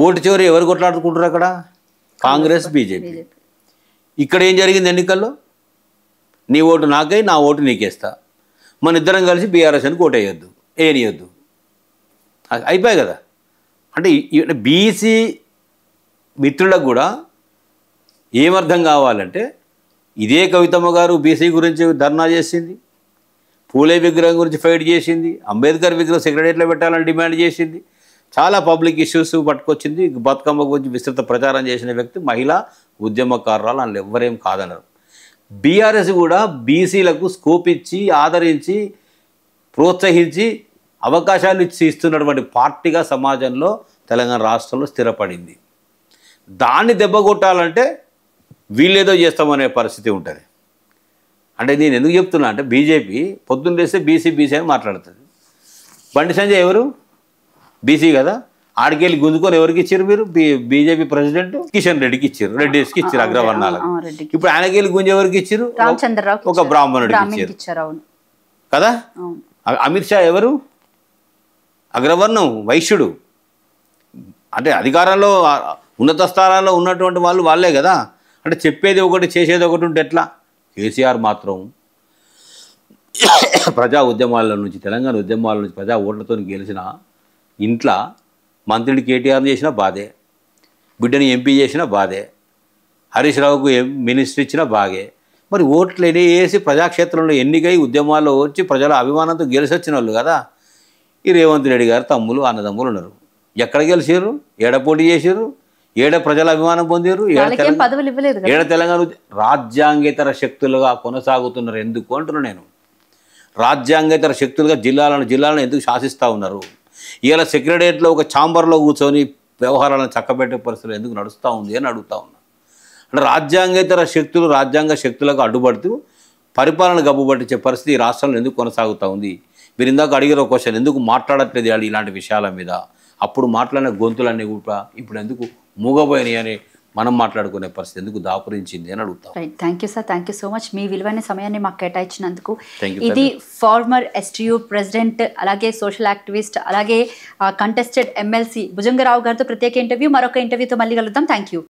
Speaker 2: ఓటు చోరీ ఎవరు కొట్లాడుకుంటారు అక్కడ? కాంగ్రెస్, బీజేపీ. ఇక్కడ ఏం జరిగింది ఎన్నికల్లో? నీ ఓటు నాకై, నా ఓటు నీకేస్తా, మన ఇద్దరం కలిసి బీఆర్ఎస్ అని ఓటు వేయొద్దు, ఏనియొద్దు, అయిపోయాయి కదా. అంటే బీసీ మిత్రులకు కూడా ఏమర్థం కావాలంటే, ఇదే కవితమ్మ గారు బీసీ గురించి ధర్నా చేసింది, పూలే విగ్రహం గురించి ఫైట్ చేసింది, అంబేద్కర్ విగ్రహం సెక్రటరీలో పెట్టాలని డిమాండ్ చేసింది, చాలా పబ్లిక్ ఇష్యూస్ పట్టుకొచ్చింది, బతుకమ్మ గురించి విస్తృత ప్రచారం చేసిన వ్యక్తి, మహిళా ఉద్యమకారురాలు, అందులో ఎవ్వరేం కాదన్నారు. బీఆర్ఎస్ కూడా బీసీలకు స్కోప్ ఇచ్చి, ఆదరించి, ప్రోత్సహించి, అవకాశాలు ఇస్తున్నటువంటి పార్టీగా సమాజంలో తెలంగాణ రాష్ట్రంలో స్థిరపడింది. దాన్ని దెబ్బకొట్టాలంటే వీళ్ళేదో చేస్తామనే పరిస్థితి ఉంటుంది. అంటే నేను ఎందుకు చెప్తున్నా అంటే, బీజేపీ పొద్దున్న లేస్తే బీసీ అని మాట్లాడుతుంది. బండి సంజయ్ ఎవరు? బీసీ కదా. ఆడికెళ్ళి గుంజుకొని ఎవరికి ఇచ్చారు మీరు? బీజేపీ ప్రెసిడెంట్ కిషన్ రెడ్డికి ఇచ్చారు, రెడ్డిస్కి ఇచ్చారు, అగ్రవర్ణాలకు. ఇప్పుడు ఆయనకెళ్ళి గుంజ ఎవరికి ఇచ్చారు? ఒక బ్రాహ్మణుడికి ఇచ్చారు కదా. అమిత్ షా ఎవరు? అగ్రవర్ణం, వైశ్యుడు. అంటే అధికారంలో ఉన్నత స్థానాల్లో ఉన్నటువంటి వాళ్ళే కదా. అంటే చెప్పేది ఒకటి చేసేది ఒకటి ఉంటే ఎట్లా? కేసీఆర్ మాత్రం ప్రజా ఉద్యమాల నుంచి, తెలంగాణ ఉద్యమాల నుంచి ప్రజా ఓట్లతో గెలిచిన ఇంట్లో మంత్రిని కేటీఆర్ని చేసినా బాధే, బిడ్డని ఎంపీ చేసినా బాధే, హరీష్ రావుకు మినిస్టర్ ఇచ్చినా బాగే. మరి ఓట్లు వేసి ప్రజాక్షేత్రంలో ఎన్నికై ఉద్యమాల్లో వచ్చి ప్రజల అభిమానంతో గెలిచొచ్చిన వాళ్ళు కదా. ఈ రేవంత్ రెడ్డి గారు తమ్ములు అన్నదమ్ములు ఉన్నారు. ఎక్కడ గెలిచారు, ఏడ పోటీ చేశారు, ఏడ ప్రజల అభిమానం పొందారు,
Speaker 1: వాళ్ళకేం పదవులు ఇవ్వలేదు కదా.
Speaker 2: ఏడ తెలంగాణ రాజ్యాంగేతర శక్తులుగా కొనసాగుతున్నారు. ఎందుకు అంటున్నాను నేను, రాజ్యాంగేతర శక్తులుగా జిల్లాలను ఎందుకు శాసిస్తూ ఉన్నారు? ఇలా సెక్రటరియట్లో ఒక ఛాంబర్లో కూర్చొని వ్యవహారాలను చక్కబెట్టే పరిస్థితులు ఎందుకు నడుస్తూ ఉంది అని అడుగుతా ఉన్నా. అంటే రాజ్యాంగేతర శక్తులు రాజ్యాంగ శక్తులకు అడ్డుపడుతూ పరిపాలన గబ్బుపట్టించే పరిస్థితి ఈ రాష్ట్రంలో ఎందుకు కొనసాగుతూ ఉంది? మీరు ఇందాక అడిగిన క్వశ్చన్, ఎందుకు మాట్లాడట్లేదు వాళ్ళు ఇలాంటి విషయాల మీద? అప్పుడు మాట్లాడిన గొంతులన్నీ కూడా ఇప్పుడు ఎందుకు మూగపోయినాయి అని మనం మాట్లాడుకునే పరిస్థితి ఎందుకు దాపురించింది అని అడుగుతాం.
Speaker 1: Right, thank you sir, thank you so much మీ విలువైన సమయాన్ని మాకు కేటాయించినందుకు.
Speaker 2: Thank you,
Speaker 1: ఇది ఫార్మర్ STU ప్రెసిడెంట్, అలాగే సోషల్ యాక్టివిస్ట్, అలాగే కంటెస్టెడ్ MLC భుజంగరావు గారితో ప్రత్యేక ఇంటర్వ్యూ. మరొక ఇంటర్వ్యూతో మళ్ళీ కలుద్దాం. Thank you.